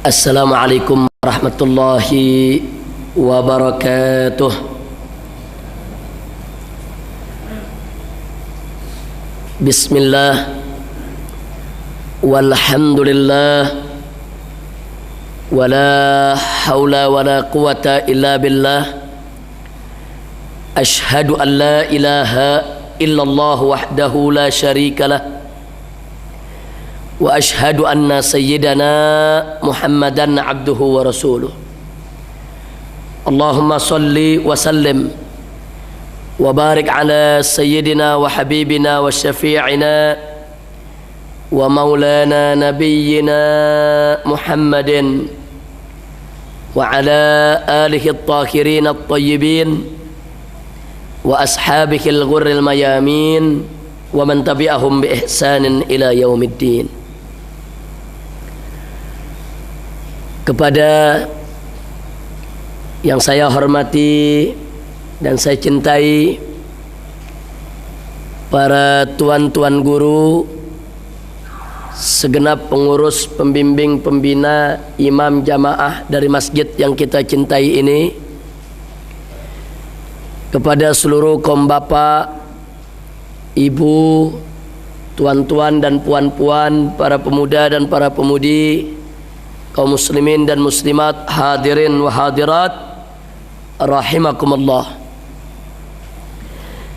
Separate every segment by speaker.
Speaker 1: Assalamualaikum warahmatullahi wabarakatuh. Bismillah, walhamdulillah, wala hawla wala quwata illa billah. Ashhadu an la ilaha illallah wahdahu la syarika lah, wa ashhadu anna sayyidana Muhammadan abduhu wa rasuluh. Allahumma salli wa sallim wa barik ala sayyidina wa habibina wa syafi'ina wa maulana nabiyyina Muhammadin wa ala alihi at-tahirin at-tayyibin wa ashabihi al-ghurril mayamin wa man tabi'ahum bi ihsanin ila yaumiddin. Kepada yang saya hormati dan saya cintai, para tuan-tuan guru, segenap pengurus, pembimbing, pembina, imam jamaah dari masjid yang kita cintai ini, kepada seluruh kaum bapak, ibu, tuan-tuan dan puan-puan, para pemuda dan para pemudi, kaum muslimin dan muslimat, hadirin wa hadirat, rahimakumullah.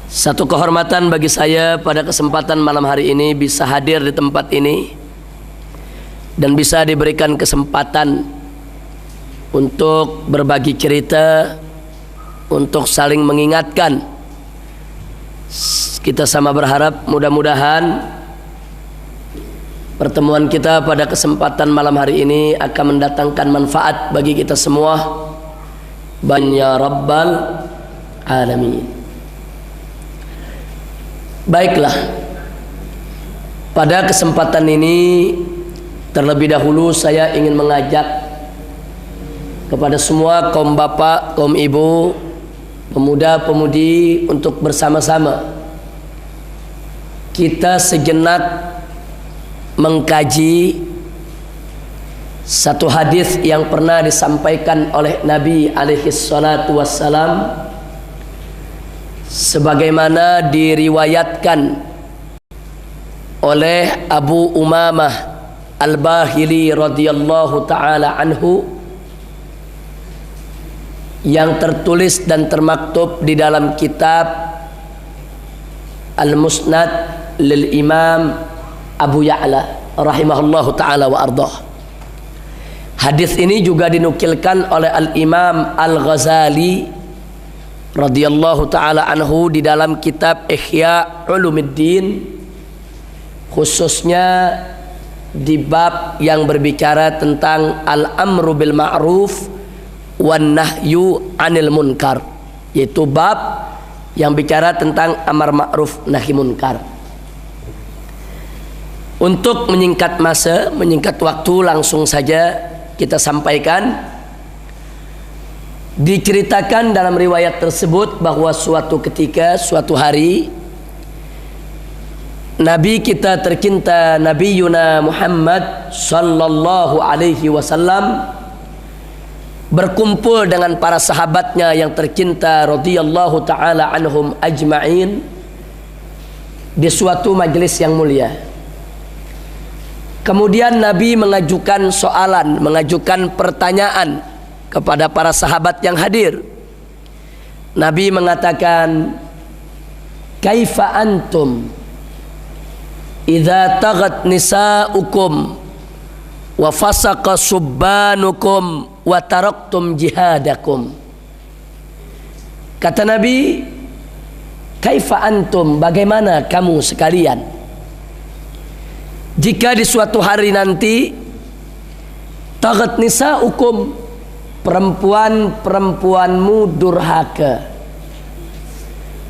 Speaker 1: Satu kehormatan bagi saya pada kesempatan malam hari ini bisa hadir di tempat ini dan bisa diberikan kesempatan untuk berbagi cerita, untuk saling mengingatkan. Kita sama berharap mudah-mudahan pertemuan kita pada kesempatan malam hari ini akan mendatangkan manfaat bagi kita semua. Ya Rabbal Alamin. Baiklah, pada kesempatan ini terlebih dahulu saya ingin mengajak kepada semua kaum bapak, kaum ibu, pemuda-pemudi untuk bersama-sama kita sejenak mengkaji satu hadis yang pernah disampaikan oleh Nabi alaihi salatu wassalam, sebagaimana diriwayatkan oleh Abu Umamah Al-Bahili radhiyallahu taala anhu, yang tertulis dan termaktub di dalam kitab Al-Musnad lil Imam Abu Ya'la rahimahullahu taala wa ardah. Hadis ini juga dinukilkan oleh Al-Imam Al-Ghazali radhiyallahu taala anhu di dalam kitab Ihya Ulumuddin, khususnya di bab yang berbicara tentang al-amru bil ma'ruf wan nahyu 'anil munkar, yaitu bab yang bicara tentang amar ma'ruf nahi munkar. Untuk menyingkat masa, menyingkat waktu, langsung saja kita sampaikan. Diceritakan dalam riwayat tersebut bahwa suatu ketika, suatu hari, Nabi kita tercinta Nabi Yuna Muhammad sallallahu alaihi wasallam berkumpul dengan para sahabatnya yang tercinta radhiyallahu taala anhum ajma'in di suatu majelis yang mulia. Kemudian Nabi mengajukan soalan, mengajukan pertanyaan kepada para sahabat yang hadir. Nabi mengatakan, "Kaifa antum idza taghat nisa'ukum wa fasaqa subbanukum wa taraktum jihadakum?" Kata Nabi, "Kaifa antum, bagaimana kamu sekalian jika di suatu hari nanti taghat nisa'ukum, perempuan-perempuanmu durhaka,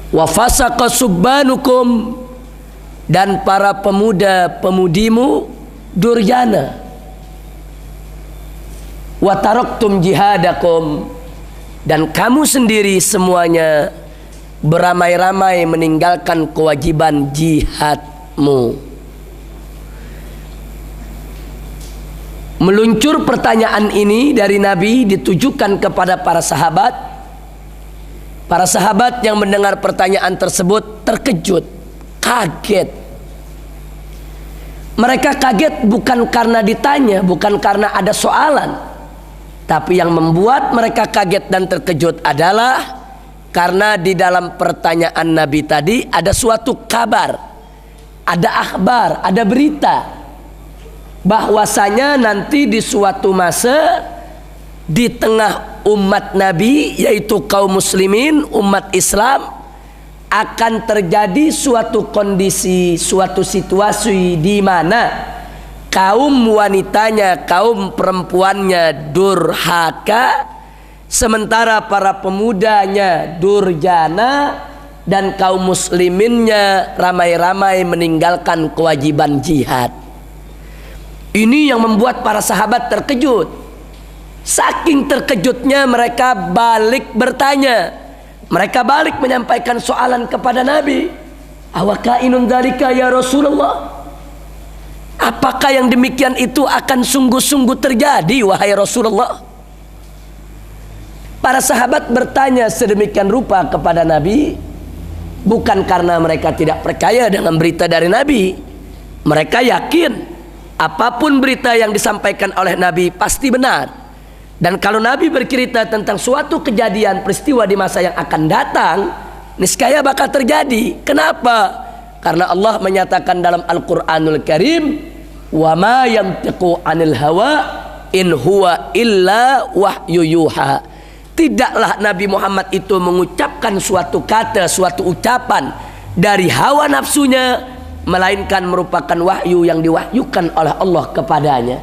Speaker 1: wa fasaqa subbanukum, dan para pemuda-pemudimu durjana, wa taraktum jihadakum, dan kamu sendiri semuanya beramai-ramai meninggalkan kewajiban jihadmu." Meluncur pertanyaan ini dari Nabi ditujukan kepada para sahabat. Para sahabat yang mendengar pertanyaan tersebut terkejut, kaget. Mereka kaget bukan karena ditanya, bukan karena ada soalan, tapi yang membuat mereka kaget dan terkejut adalah karena di dalam pertanyaan Nabi tadi ada suatu kabar, ada akhbar, ada berita bahwasanya nanti di suatu masa di tengah umat Nabi, yaitu kaum muslimin, umat Islam, akan terjadi suatu kondisi, suatu situasi di mana kaum wanitanya, kaum perempuannya durhaka, sementara para pemudanya durjana, dan kaum musliminnya ramai-ramai meninggalkan kewajiban jihad. Ini yang membuat para sahabat terkejut. Saking terkejutnya mereka balik bertanya, mereka balik menyampaikan soalan kepada Nabi. Awakainun dzalika ya Rasulullah? Apakah yang demikian itu akan sungguh-sungguh terjadi wahai Rasulullah? Para sahabat bertanya sedemikian rupa kepada Nabi bukan karena mereka tidak percaya dengan berita dari Nabi. Mereka yakin apapun berita yang disampaikan oleh Nabi pasti benar. Dan kalau Nabi bercerita tentang suatu kejadian peristiwa di masa yang akan datang, niscaya bakal terjadi. Kenapa? Karena Allah menyatakan dalam Al-Qur'anul Karim, "Wa ma yantiqu 'anil hawa in huwa illa wahyu yuha." Tidaklah Nabi Muhammad itu mengucapkan suatu kata, suatu ucapan dari hawa nafsunya, melainkan merupakan wahyu yang diwahyukan oleh Allah kepadanya.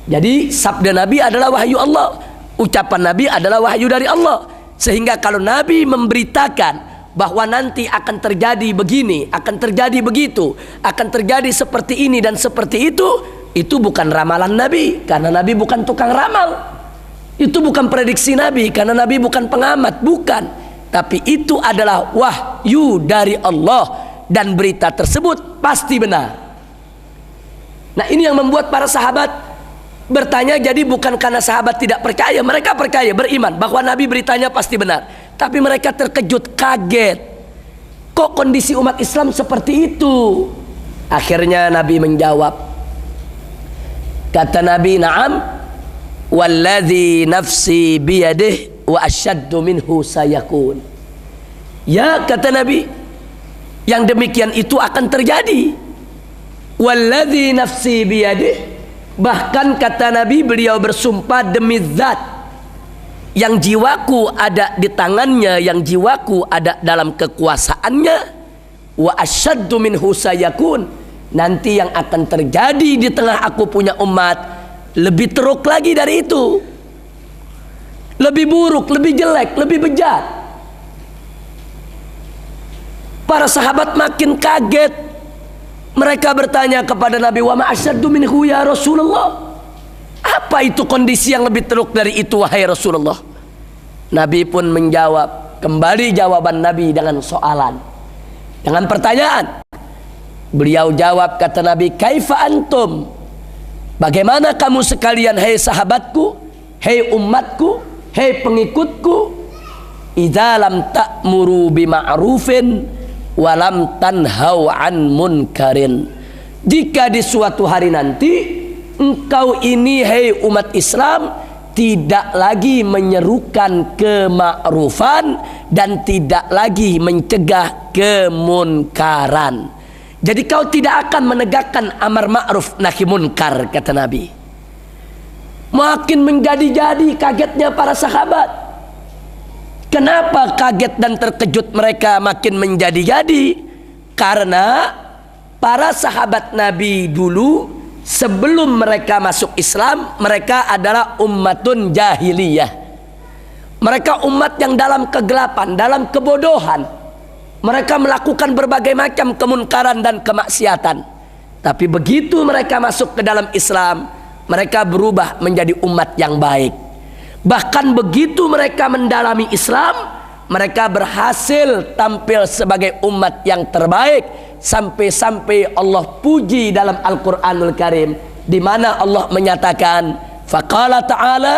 Speaker 1: Jadi sabda Nabi adalah wahyu Allah, ucapan Nabi adalah wahyu dari Allah. Sehingga kalau Nabi memberitakan bahwa nanti akan terjadi begini, akan terjadi begitu, akan terjadi seperti ini dan seperti itu bukan ramalan Nabi, karena Nabi bukan tukang ramal. Itu bukan prediksi Nabi, karena Nabi bukan pengamat, bukan. Tapi itu adalah wahyu dari Allah, dan berita tersebut pasti benar. Nah, ini yang membuat para sahabat bertanya. Jadi bukan karena sahabat tidak percaya, mereka percaya, beriman bahwa Nabi beritanya pasti benar. Tapi mereka terkejut, kaget. Kok kondisi umat Islam seperti itu? Akhirnya Nabi menjawab. Kata Nabi, "Na'am, walladzi nafsi biyadihi wa asyaddu minhu sayakun." Ya, kata Nabi, yang demikian itu akan terjadi. Walladzi nafsi biyadihi, bahkan kata Nabi, beliau bersumpah demi zat yang jiwaku ada di tangannya, yang jiwaku ada dalam kekuasaannya, wa asyaddu minhu sayakun, nanti yang akan terjadi di tengah aku punya umat lebih teruk lagi dari itu, lebih buruk, lebih jelek, lebih bejat. Para sahabat makin kaget. Mereka bertanya kepada Nabi, "Wa ma asyaddu minhu ya Rasulullah?" Apa itu kondisi yang lebih teruk dari itu wahai Rasulullah? Nabi pun menjawab, kembali jawaban Nabi dengan soalan, dengan pertanyaan. Beliau jawab, kata Nabi, "Kaifa antum?" Bagaimana kamu sekalian, hei sahabatku, hei umatku, hei pengikutku, idza lam ta'muru bima'rufin walam tanhau an munkarin. Jika di suatu hari nanti engkau ini, hei umat Islam, tidak lagi menyerukan kema'rufan dan tidak lagi mencegah kemunkaran. Jadi kau tidak akan menegakkan amar ma'ruf nahi munkar, kata Nabi. Makin menjadi-jadi kagetnya para sahabat. Kenapa kaget dan terkejut mereka makin menjadi-jadi? Karena para sahabat Nabi dulu, sebelum mereka masuk Islam, mereka adalah ummatun jahiliyah. Mereka umat yang dalam kegelapan, dalam kebodohan. Mereka melakukan berbagai macam kemunkaran dan kemaksiatan. Tapi begitu mereka masuk ke dalam Islam, mereka berubah menjadi umat yang baik. Bahkan begitu mereka mendalami Islam, mereka berhasil tampil sebagai umat yang terbaik. Sampai-sampai Allah puji dalam Al-Quranul Karim, di mana Allah menyatakan, Faqala ta'ala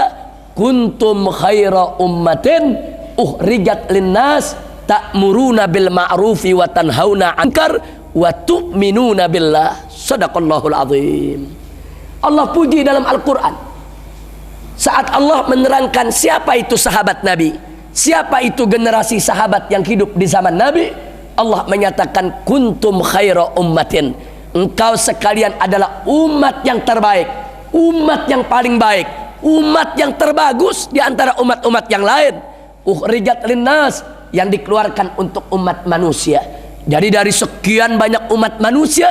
Speaker 1: kuntum khaira ummatin ukhrijat linnas ta'muruna bil ma'rufi wa tanhauna 'anil munkar wa tu'minuna billah. Shadaqallahul azim. Allah puji dalam Al-Quran saat Allah menerangkan siapa itu sahabat Nabi, siapa itu generasi sahabat yang hidup di zaman Nabi. Allah menyatakan kuntum khaira ummatin, engkau sekalian adalah umat yang terbaik, umat yang paling baik, umat yang terbagus di antara umat-umat yang lain. Ukhrijat linnas, yang dikeluarkan untuk umat manusia. Jadi dari sekian banyak umat manusia,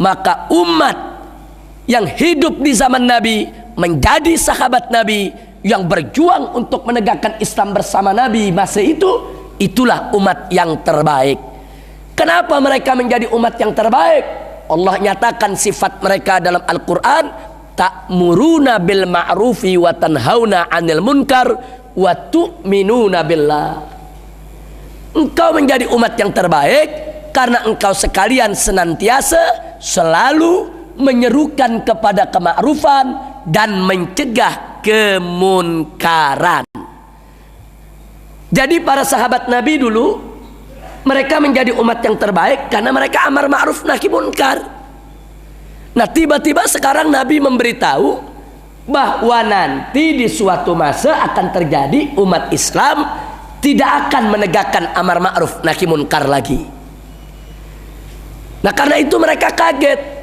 Speaker 1: maka umat yang hidup di zaman Nabi menjadi sahabat Nabi yang berjuang untuk menegakkan Islam bersama Nabi masa itu, itulah umat yang terbaik. Kenapa mereka menjadi umat yang terbaik? Allah nyatakan sifat mereka dalam Al-Quran, ta'muruna bil ma'rufi wa tanhauna 'anil munkar wa tu'minuna billah. Engkau menjadi umat yang terbaik karena engkau sekalian senantiasa selalu menyerukan kepada kema'rufan dan mencegah kemunkaran. Jadi para sahabat Nabi dulu, mereka menjadi umat yang terbaik karena mereka amar ma'ruf nahi munkar. Nah tiba-tiba sekarang Nabi memberitahu bahwa nanti di suatu masa akan terjadi umat Islam tidak akan menegakkan amar ma'ruf nahi munkar lagi. Nah karena itu mereka kaget.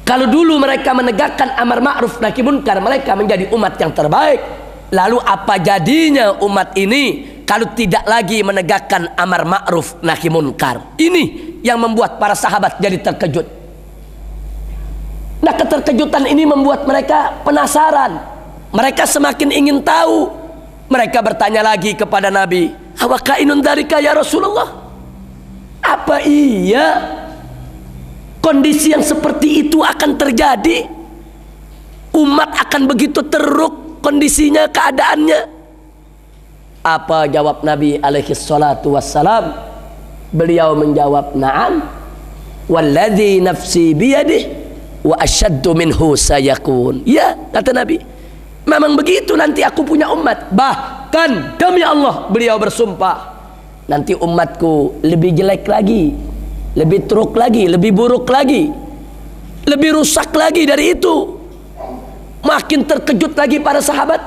Speaker 1: Kalau dulu mereka menegakkan amar ma'ruf nahi munkar, mereka menjadi umat yang terbaik. Lalu apa jadinya umat ini kalau tidak lagi menegakkan amar ma'ruf nahi munkar? Ini yang membuat para sahabat jadi terkejut. Nah keterkejutan ini membuat mereka penasaran. Mereka semakin ingin tahu. Mereka bertanya lagi kepada Nabi, awakainun dzalika ya Rasulullah? Apa iya kondisi yang seperti itu akan terjadi? Umat akan begitu teruk kondisinya, keadaannya? Apa jawab Nabi alaihi salatu wassalam? Beliau menjawab, na'am walladzi nafsi biyadih wa asyaddu minhu sayakun. Ya, kata Nabi, memang begitu nanti aku punya umat. Bahkan demi Allah beliau bersumpah, nanti umatku lebih jelek lagi, lebih teruk lagi, lebih buruk lagi, lebih rusak lagi dari itu. Makin terkejut lagi para sahabat,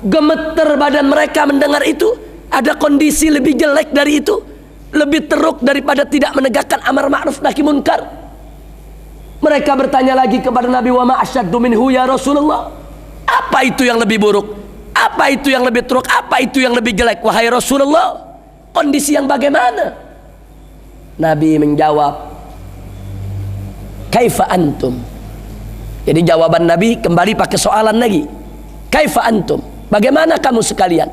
Speaker 1: gemeter badan mereka mendengar itu. Ada kondisi lebih jelek dari itu, lebih teruk daripada tidak menegakkan amar ma'ruf nahi munkar. Mereka bertanya lagi kepada Nabi, wa ma asyaddu minhu ya Rasulullah? Apa itu yang lebih buruk? Apa itu yang lebih teruk? Apa itu yang lebih jelek wahai Rasulullah? Kondisi yang bagaimana? Nabi menjawab, kaifa antum? Jadi jawaban Nabi kembali pakai soalan lagi. Kaifa antum? Bagaimana kamu sekalian?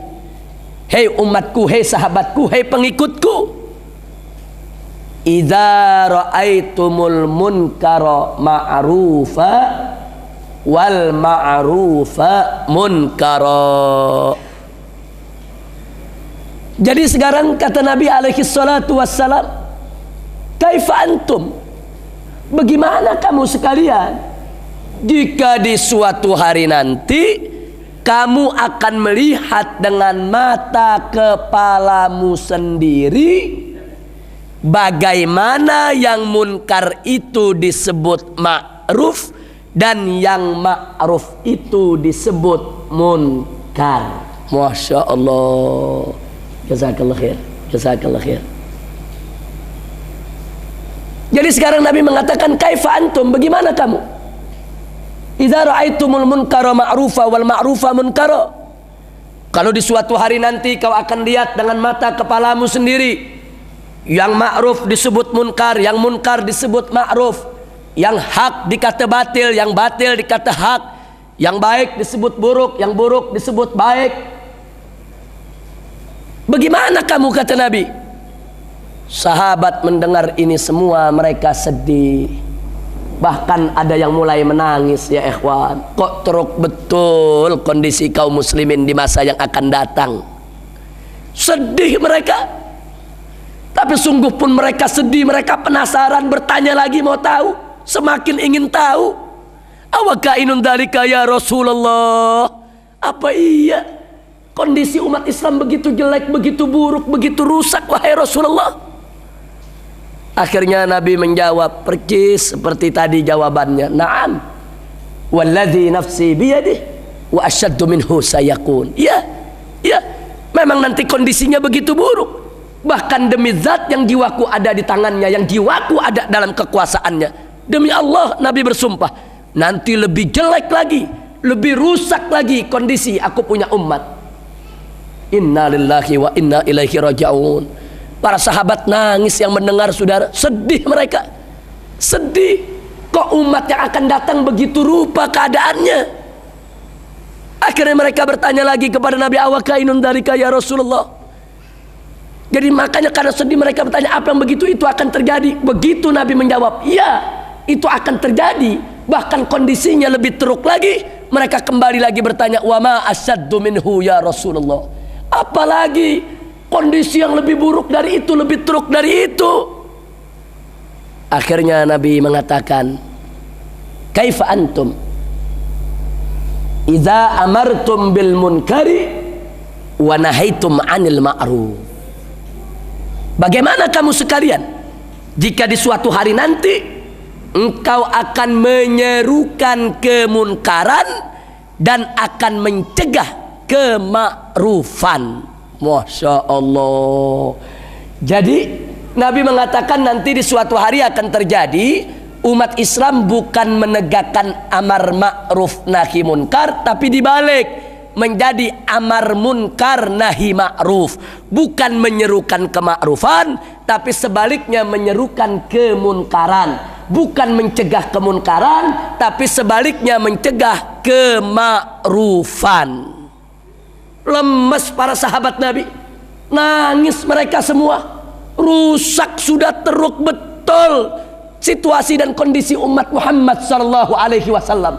Speaker 1: Hei umatku, hei sahabatku, hei pengikutku. Idza ra'aitumul munkara ma'rufa wal ma'rufa munkara. Jadi sekarang kata Nabi alaihi salatu wassalam, kaifa antum? Bagaimana kamu sekalian jika di suatu hari nanti kamu akan melihat dengan mata kepalamu sendiri bagaimana yang munkar itu disebut ma'ruf dan yang ma'ruf itu disebut munkar. Masya Allah. Jazakallah khair. Jazakallah khair. Jadi sekarang Nabi mengatakan, kaifa antum? Bagaimana kamu? Idza ra'aitumul munkara ma'rufa wal ma'rufa munkara. Kalau di suatu hari nanti kau akan lihat dengan mata kepalamu sendiri, yang ma'ruf disebut munkar, yang munkar disebut ma'ruf, yang hak dikata batil, yang batil dikata hak, yang baik disebut buruk, yang buruk disebut baik. Bagaimana kamu, kata Nabi? Sahabat mendengar ini semua mereka sedih. Bahkan ada yang mulai menangis, ya ikhwan. Kok teruk betul kondisi kaum muslimin di masa yang akan datang. Sedih mereka. Tapi sungguh pun mereka sedih, mereka penasaran, bertanya lagi, mau tahu, semakin ingin tahu Awakainun dzalika ya Rasulullah. Apa iya kondisi umat Islam begitu jelek, begitu buruk, begitu rusak wahai Rasulullah? Akhirnya Nabi menjawab percis seperti tadi jawabannya. Naam. Walladzi nafsi biyadihi wa asyaddu minhu sayakun. Ya, ya. Memang nanti kondisinya begitu buruk. Bahkan demi zat yang jiwaku ada di tangannya, yang jiwaku ada dalam kekuasaannya. Demi Allah Nabi bersumpah, nanti lebih jelek lagi, lebih rusak lagi kondisi aku punya umat. Inna lillahi wa inna ilaihi raji'un. Para sahabat nangis yang mendengar, saudara. Sedih mereka. Sedih. Kok umat yang akan datang begitu rupa keadaannya? Akhirnya mereka bertanya lagi kepada Nabi, awakainun dzalika ya Rasulullah. Jadi makanya karena sedih mereka bertanya, apa yang begitu itu akan terjadi? Begitu Nabi menjawab, iya, itu akan terjadi. Bahkan kondisinya lebih teruk lagi. Mereka kembali lagi bertanya, wa ma asyaddu minhu ya Rasulullah. Apalagi kondisi yang lebih buruk dari itu, lebih teruk dari itu. Akhirnya Nabi mengatakan, kaifa antum idza amartum bil munkari wa nahaitum 'anil ma'ruf. Bagaimana kamu sekalian jika di suatu hari nanti engkau akan menyerukan kemunkaran dan akan mencegah kemakrufan? Masya Allah. Jadi Nabi mengatakan nanti di suatu hari akan terjadi umat Islam bukan menegakkan amar ma'ruf nahi munkar, tapi dibalik menjadi amar munkar nahi ma'ruf. Bukan menyerukan kemakrufan, tapi sebaliknya menyerukan kemunkaran. Bukan mencegah kemunkaran, tapi sebaliknya mencegah kemakrufan. Lemes para sahabat Nabi, nangis mereka semua. Rusak, sudah teruk betul situasi dan kondisi umat Muhammad sallallahu alaihi wasallam.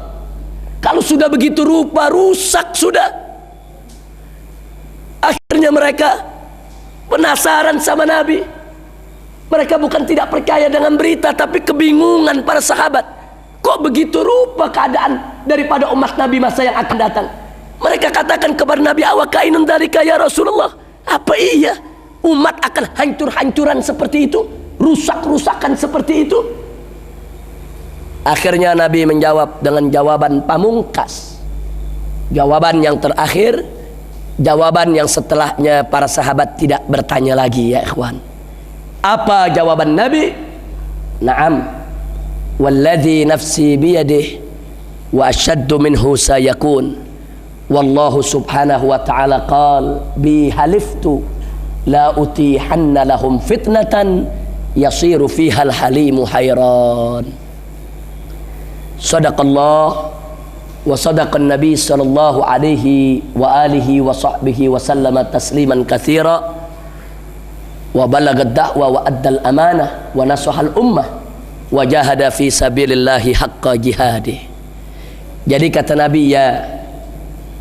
Speaker 1: Kalau sudah begitu rupa, rusak sudah. Akhirnya mereka penasaran sama Nabi. Mereka bukan tidak percaya dengan berita, tapi kebingungan para sahabat. Kok begitu rupa keadaan daripada umat Nabi masa yang akan datang? Mereka katakan kepada Nabi, awakainun dzalika ya Rasulullah. Apa iya umat akan hancur-hancuran seperti itu? Rusak-rusakan seperti itu? Akhirnya Nabi menjawab dengan jawaban pamungkas, jawaban yang terakhir, jawaban yang setelahnya para sahabat tidak bertanya lagi, ya ikhwan. Apa jawaban Nabi? Naam, walladzi nafsi biyadihi wa asyaddu minhu sayakun. Wallahu subhanahu wa ta'ala qal bi haliftu la utihanna lahum fitnatan yasiru fiha al-halimu hayran. Sadaqallah wa sadaqan nabi sallallahu alaihi wa alihi wa sahbihi wa sallama tasliman katsira wa balagad da'wa wa addal amanah wa nasahal ummah wa jahada fi sabilillahi haqqa jihadih. Jadi kata Nabi, ya,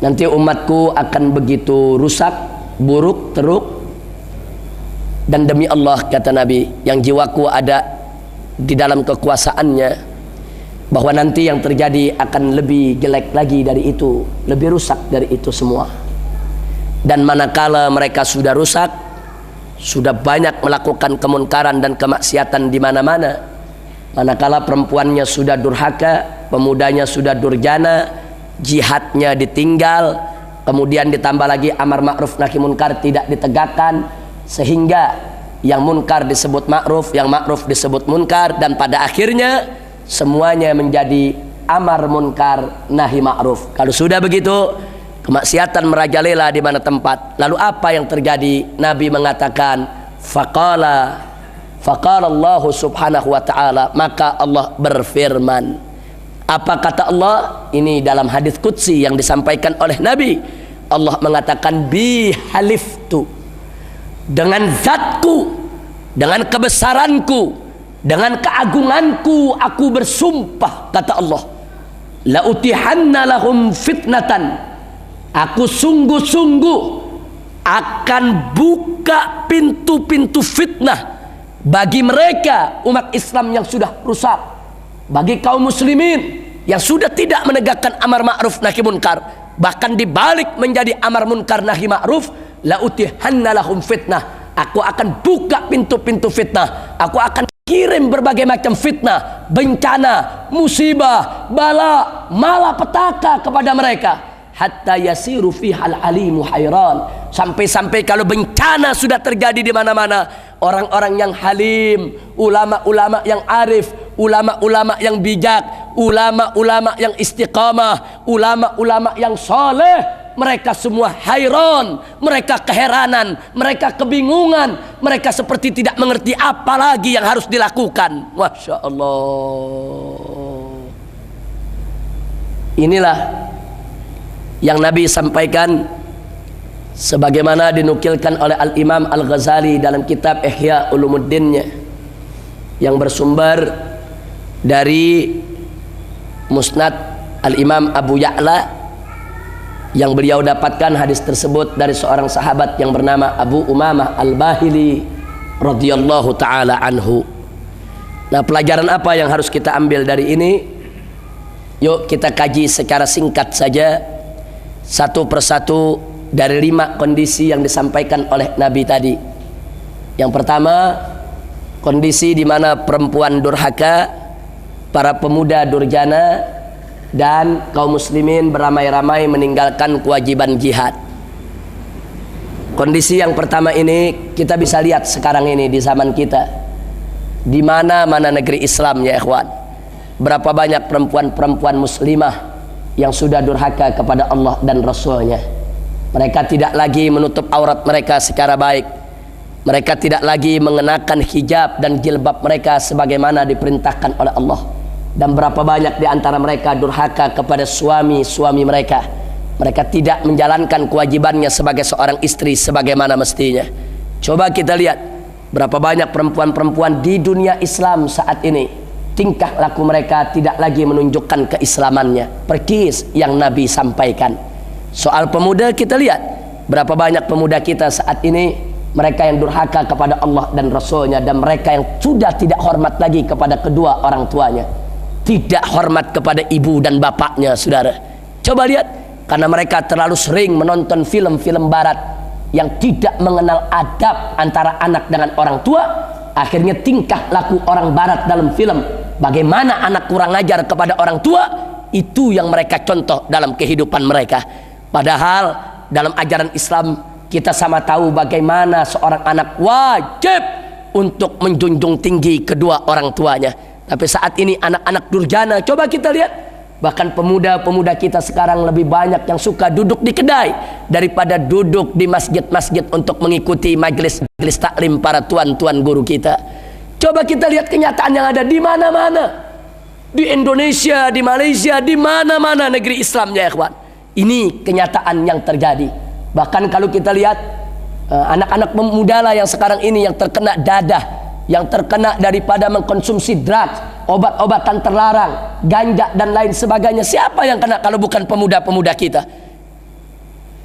Speaker 1: nanti umatku akan begitu rusak, buruk, teruk, dan demi Allah kata Nabi yang jiwaku ada di dalam kekuasaannya, bahwa nanti yang terjadi akan lebih jelek lagi dari itu, lebih rusak dari itu semua. Dan manakala mereka sudah rusak, sudah banyak melakukan kemunkaran dan kemaksiatan di mana-mana, manakala perempuannya sudah durhaka, pemudanya sudah durjana, jihadnya ditinggal, kemudian ditambah lagi amar ma'ruf nahi munkar tidak ditegakkan, sehingga yang munkar disebut ma'ruf, yang ma'ruf disebut munkar, dan pada akhirnya semuanya menjadi amar munkar nahi ma'ruf. Kalau sudah begitu, kemaksiatan merajalela di mana tempat. Lalu apa yang terjadi? Nabi mengatakan, faqala Allah subhanahu wa ta'ala, maka Allah berfirman. Apa kata Allah? Ini dalam hadis qudsi yang disampaikan oleh Nabi. Allah mengatakan, bi haliftu, dengan zatku, dengan kebesaranku, dengan keagunganku aku bersumpah, kata Allah, la utihanna lahum fitnatan, aku sungguh-sungguh akan buka pintu-pintu fitnah bagi mereka umat Islam yang sudah rusak, bagi kaum muslimin yang sudah tidak menegakkan amar ma'ruf nahi munkar, bahkan dibalik menjadi amar munkar nahi ma'ruf, la utihanna lahum fitnah, aku akan buka pintu-pintu fitnah, aku akan kirim berbagai macam fitnah, bencana, musibah, bala, malapetaka kepada mereka, hatta yasiru fihal alimu hayran, sampai-sampai kalau bencana sudah terjadi di mana-mana, orang-orang yang halim, ulama-ulama yang arif, ulama-ulama yang bijak, ulama-ulama yang istiqamah, ulama-ulama yang soleh, mereka semua hayran, mereka keheranan, mereka kebingungan, mereka seperti tidak mengerti apa lagi yang harus dilakukan. Masya Allah. Inilah yang Nabi sampaikan sebagaimana dinukilkan oleh Al-Imam Al-Ghazali dalam kitab Ihya Ulumuddinnya, yang bersumber dari Musnad Al-Imam Abu Ya'la, yang beliau dapatkan hadis tersebut dari seorang sahabat yang bernama Abu Umamah Al-Bahili radhiyallahu taala anhu. Nah, pelajaran apa yang harus kita ambil dari ini? Yuk kita kaji secara singkat saja satu persatu dari 5 kondisi yang disampaikan oleh Nabi tadi. Yang pertama, kondisi di mana perempuan durhaka, para pemuda durjana, dan kaum muslimin beramai-ramai meninggalkan kewajiban jihad. Kondisi yang pertama ini kita bisa lihat sekarang ini di zaman kita, di mana-mana negeri Islam ya ikhwan, berapa banyak perempuan-perempuan muslimah yang sudah durhaka kepada Allah dan Rasulnya. Mereka tidak lagi menutup aurat mereka secara baik, mereka tidak lagi mengenakan hijab dan jilbab mereka sebagaimana diperintahkan oleh Allah. Dan berapa banyak di antara mereka durhaka kepada suami-suami mereka. Mereka tidak menjalankan kewajibannya sebagai seorang istri sebagaimana mestinya. Coba kita lihat berapa banyak perempuan-perempuan di dunia Islam saat ini, tingkah laku mereka tidak lagi menunjukkan keislamannya, perkis yang Nabi sampaikan. Soal pemuda kita lihat berapa banyak pemuda kita saat ini, mereka yang durhaka kepada Allah dan Rasulnya, dan mereka yang sudah tidak hormat lagi kepada kedua orang tuanya, tidak hormat kepada ibu dan bapaknya, saudara. Coba lihat, karena mereka terlalu sering menonton film-film barat yang tidak mengenal adab antara anak dengan orang tua, akhirnya tingkah laku orang barat dalam film, bagaimana anak kurang ajar kepada orang tua, itu yang mereka contoh dalam kehidupan mereka. Padahal dalam ajaran Islam kita sama tahu bagaimana seorang anak wajib untuk menjunjung tinggi kedua orang tuanya. Tapi saat ini anak-anak durjana, coba kita lihat, bahkan pemuda-pemuda kita sekarang lebih banyak yang suka duduk di kedai daripada duduk di masjid-masjid untuk mengikuti majelis taklim para tuan-tuan guru kita. Coba kita lihat kenyataan yang ada di mana-mana, di Indonesia, di Malaysia, di mana-mana negeri Islamnya, ikhwan. Ini kenyataan yang terjadi. Bahkan kalau kita lihat anak-anak pemuda lah yang sekarang ini yang terkena dadah, yang terkena daripada mengkonsumsi drugs, obat-obatan terlarang, ganja dan lain sebagainya. Siapa yang kena kalau bukan pemuda-pemuda kita?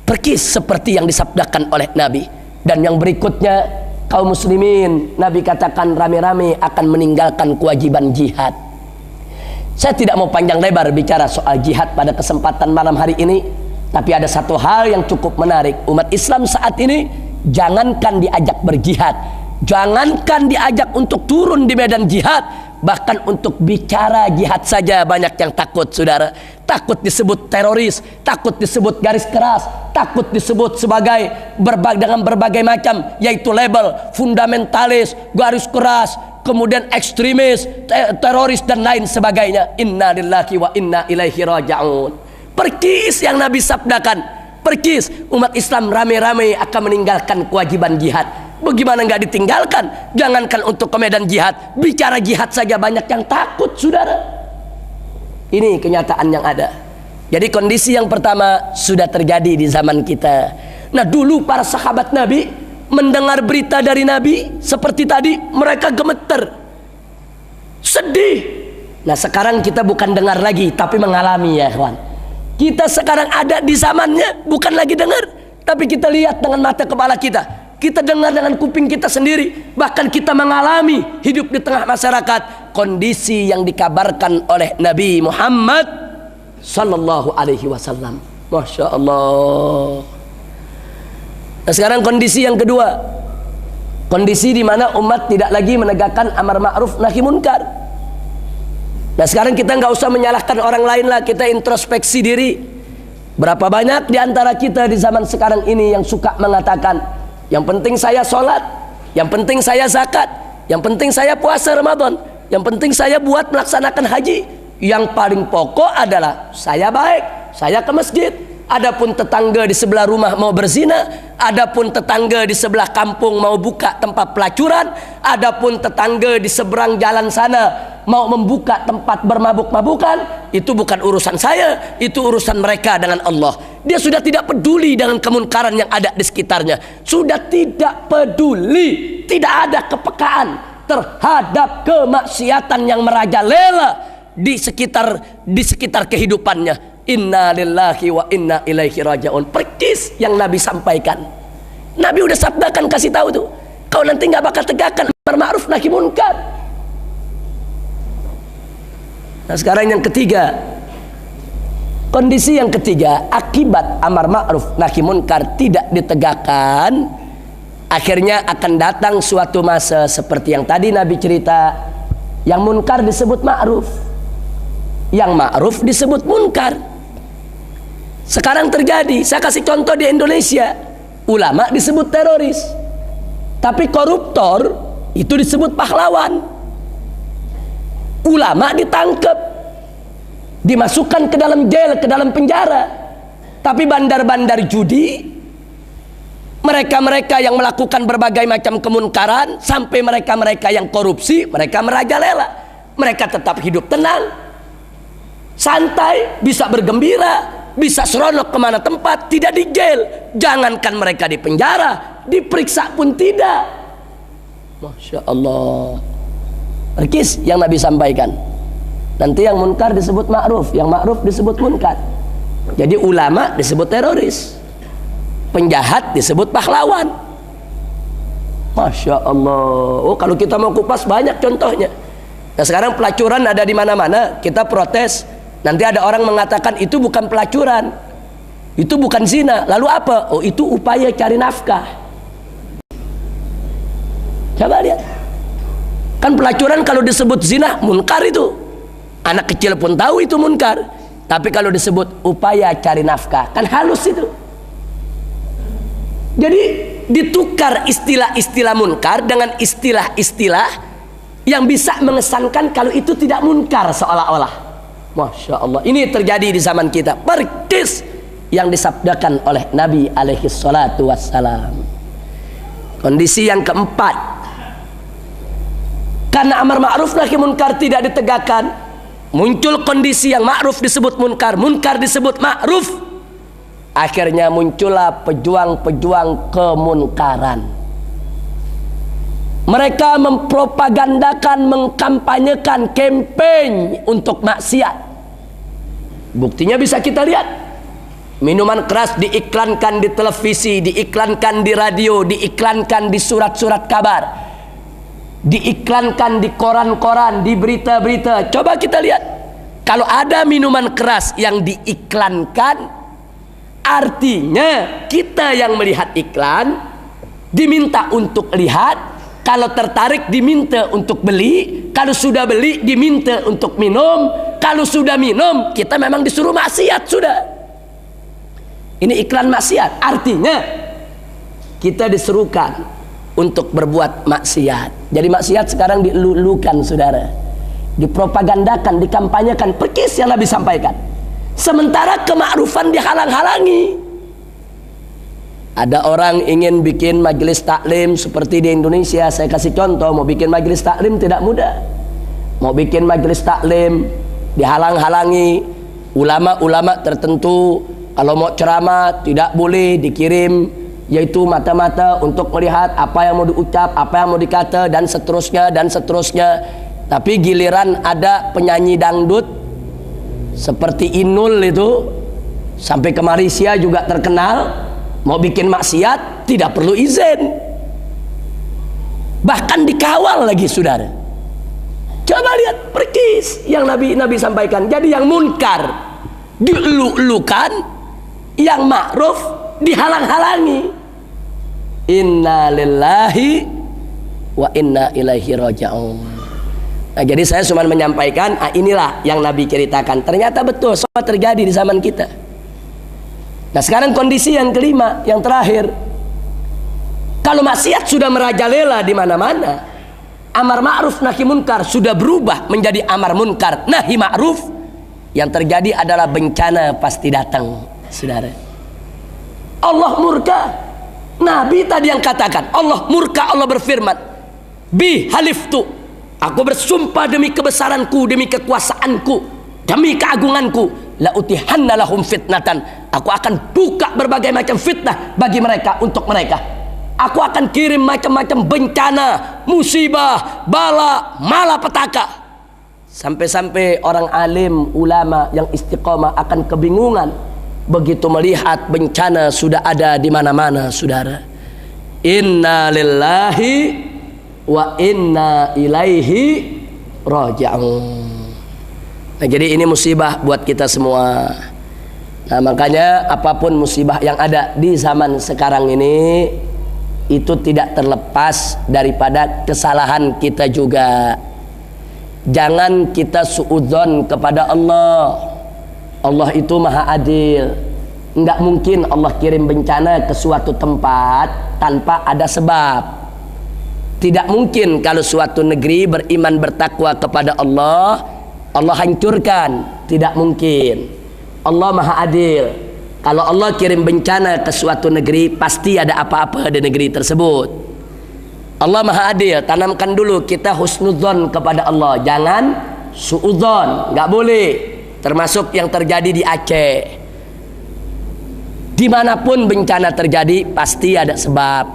Speaker 1: Perkis seperti yang disabdakan oleh Nabi. Dan yang berikutnya, kaum muslimin, Nabi katakan rame-rame akan meninggalkan kewajiban jihad. Saya tidak mau panjang lebar bicara soal jihad pada kesempatan malam hari ini, tapi ada satu hal yang cukup menarik. Umat Islam saat ini jangankan diajak berjihad, jangankan diajak untuk turun di medan jihad, bahkan untuk bicara jihad saja banyak yang takut, saudara. Takut disebut teroris, takut disebut garis keras, takut disebut sebagai dengan berbagai macam, yaitu label fundamentalis, garis keras, kemudian ekstremis, teroris dan lain sebagainya. Inna lillahi wa inna ilaihi raji'un. Perkis yang Nabi sabdakan, perkis umat Islam rame-rame akan meninggalkan kewajiban jihad. Bagaimana nggak ditinggalkan? Jangankan untuk ke medan jihad, bicara jihad saja banyak yang takut, saudara. Ini kenyataan yang ada. Jadi kondisi yang pertama sudah terjadi di zaman kita. Nah, dulu para sahabat Nabi mendengar berita dari Nabi seperti tadi, mereka gemeter, sedih. Nah, sekarang kita bukan dengar lagi, tapi mengalami, ya kawan. Kita sekarang ada di zamannya, bukan lagi dengar, tapi kita lihat dengan mata kepala kita. Kita dengar dengan kuping kita sendiri, bahkan kita mengalami hidup di tengah masyarakat. kondisi yang dikabarkan oleh Nabi Muhammad sallallahu alaihi wasallam. Masya Allah. Nah, sekarang kondisi yang kedua, kondisi di mana umat tidak lagi menegakkan amar ma'ruf nahi munkar. Nah, sekarang kita nggak usah menyalahkan orang lain lah, kita introspeksi diri. Berapa banyak di antara kita di zaman sekarang ini yang suka mengatakan, yang penting saya sholat, yang penting saya zakat, yang penting saya puasa Ramadan, yang penting saya buat melaksanakan haji, yang paling pokok adalah saya baik, saya ke masjid. Adapun tetangga di sebelah rumah mau berzina, adapun tetangga di sebelah kampung mau buka tempat pelacuran, adapun tetangga di seberang jalan sana mau membuka tempat bermabuk-mabukan, itu bukan urusan saya, itu urusan mereka dengan Allah. Dia sudah tidak peduli dengan kemunkaran yang ada di sekitarnya, sudah tidak peduli, tidak ada kepekaan terhadap kemaksiatan yang merajalela di sekitar kehidupannya. Inna lillahi wa inna ilaihi raji'un. Persis yang Nabi sampaikan. Nabi udah sabdakan, kasih tahu tuh, kau nanti nggak bakal tegakkan amar ma'ruf nahi munkar. Nah, sekarang yang ketiga, kondisi yang ketiga, akibat amar ma'ruf nahi munkar tidak ditegakkan, akhirnya akan datang suatu masa seperti yang tadi Nabi cerita, yang munkar disebut ma'ruf, yang ma'ruf disebut munkar. Sekarang terjadi, saya kasih contoh di Indonesia, ulama disebut teroris, tapi koruptor itu disebut pahlawan. Ulama ditangkap, dimasukkan ke dalam jail, ke dalam penjara, tapi bandar-bandar judi, mereka-mereka yang melakukan berbagai macam kemunkaran, sampai mereka-mereka yang korupsi, mereka merajalela, mereka tetap hidup tenang, santai, bisa bergembira, bisa seronok kemana tempat, tidak di jail. Jangankan mereka di penjara, diperiksa pun tidak. Masya Allah. Perkis yang Nabi sampaikan. Nanti yang munkar disebut ma'ruf, yang ma'ruf disebut munkar. Jadi ulama disebut teroris, penjahat disebut pahlawan. Masya Allah. Oh, kalau kita mau kupas banyak contohnya. Nah, sekarang pelacuran ada di mana-mana, kita protes. Nanti ada orang mengatakan itu bukan pelacuran, itu bukan zina. Lalu apa? Oh, itu upaya cari nafkah. Coba lihat, kan pelacuran kalau disebut zina munkar itu, anak kecil pun tahu itu munkar. Tapi kalau disebut upaya cari nafkah, kan halus itu. Jadi ditukar istilah-istilah munkar dengan istilah-istilah yang bisa mengesankan kalau itu tidak munkar seolah-olah. Masya Allah, ini terjadi di zaman kita, persis yang disabdakan oleh Nabi alaihi salatu wassalam. Kondisi yang keempat, karena amar ma'ruf nahi munkar tidak ditegakkan, muncul kondisi yang ma'ruf disebut munkar, munkar disebut ma'ruf. Akhirnya muncullah pejuang-pejuang kemunkaran. Mereka mempropagandakan, mengkampanyekan kampanye untuk maksiat. Buktinya bisa kita lihat. Minuman keras diiklankan di televisi, diiklankan di radio, diiklankan di surat-surat kabar, diiklankan di koran-koran, di berita-berita. Coba kita lihat. Kalau ada minuman keras yang diiklankan, artinya kita yang melihat iklan diminta untuk lihat. Kalau tertarik diminta untuk beli, kalau sudah beli diminta untuk minum, kalau sudah minum kita memang disuruh maksiat sudah. Ini iklan maksiat, artinya kita diserukan untuk berbuat maksiat. Jadi maksiat sekarang dilulukan saudara, dipropagandakan, dikampanyekan, persis yang Nabi sampaikan. Sementara kemakrufan dihalang-halangi. Ada orang ingin bikin majelis taklim seperti di Indonesia. Saya kasih contoh, mau bikin majelis taklim tidak mudah. Mau bikin majelis taklim dihalang-halangi. Ulama-ulama tertentu kalau mau ceramah tidak boleh dikirim, yaitu mata-mata untuk melihat apa yang mau diucap, apa yang mau dikata, dan seterusnya dan seterusnya. Tapi giliran ada penyanyi dangdut seperti Inul itu, sampai ke Malaysia juga terkenal, mau bikin maksiat tidak perlu izin, bahkan dikawal lagi saudara. Coba lihat perkis yang Nabi sampaikan. Jadi yang munkar dielu-elukan, yang ma'ruf dihalang-halangi. Inna lillahi wa inna ilaihi raji'un. Nah, jadi saya cuma menyampaikan, inilah yang Nabi ceritakan. Ternyata betul, semua terjadi di zaman kita. Nah, sekarang kondisi yang kelima, yang terakhir. Kalau maksiat sudah merajalela di mana-mana, amar ma'ruf nahi munkar sudah berubah menjadi amar munkar nahi ma'ruf, yang terjadi adalah bencana pasti datang, saudara. Allah murka. Nabi tadi yang katakan, Allah murka, Allah berfirman, bi haliftu, aku bersumpah demi kebesaranku, demi kekuasaanku, demi keagunganku, la utihanna lahum fitnatan, aku akan buka berbagai macam fitnah bagi mereka, untuk mereka. Aku akan kirim macam-macam bencana, musibah, bala, malapetaka. Sampai-sampai orang alim, ulama yang istiqomah akan kebingungan begitu melihat bencana sudah ada di mana-mana, saudara. Inna lillahi wa inna ilaihi raji'un. Nah, jadi ini musibah buat kita semua. Nah, makanya apapun musibah yang ada di zaman sekarang ini, itu tidak terlepas daripada kesalahan kita juga. Jangan kita suudzon kepada Allah. Allah itu maha adil. Enggak mungkin Allah kirim bencana ke suatu tempat tanpa ada sebab. Tidak mungkin kalau suatu negeri beriman bertakwa kepada Allah, Allah hancurkan. Tidak mungkin. Allah maha adil. Kalau Allah kirim bencana ke suatu negeri, pasti ada apa-apa di negeri tersebut. Allah maha adil. Tanamkan dulu kita husnudzon kepada Allah, jangan suudzon. Nggak boleh. Termasuk yang terjadi di Aceh. Dimanapun bencana terjadi, pasti ada sebab.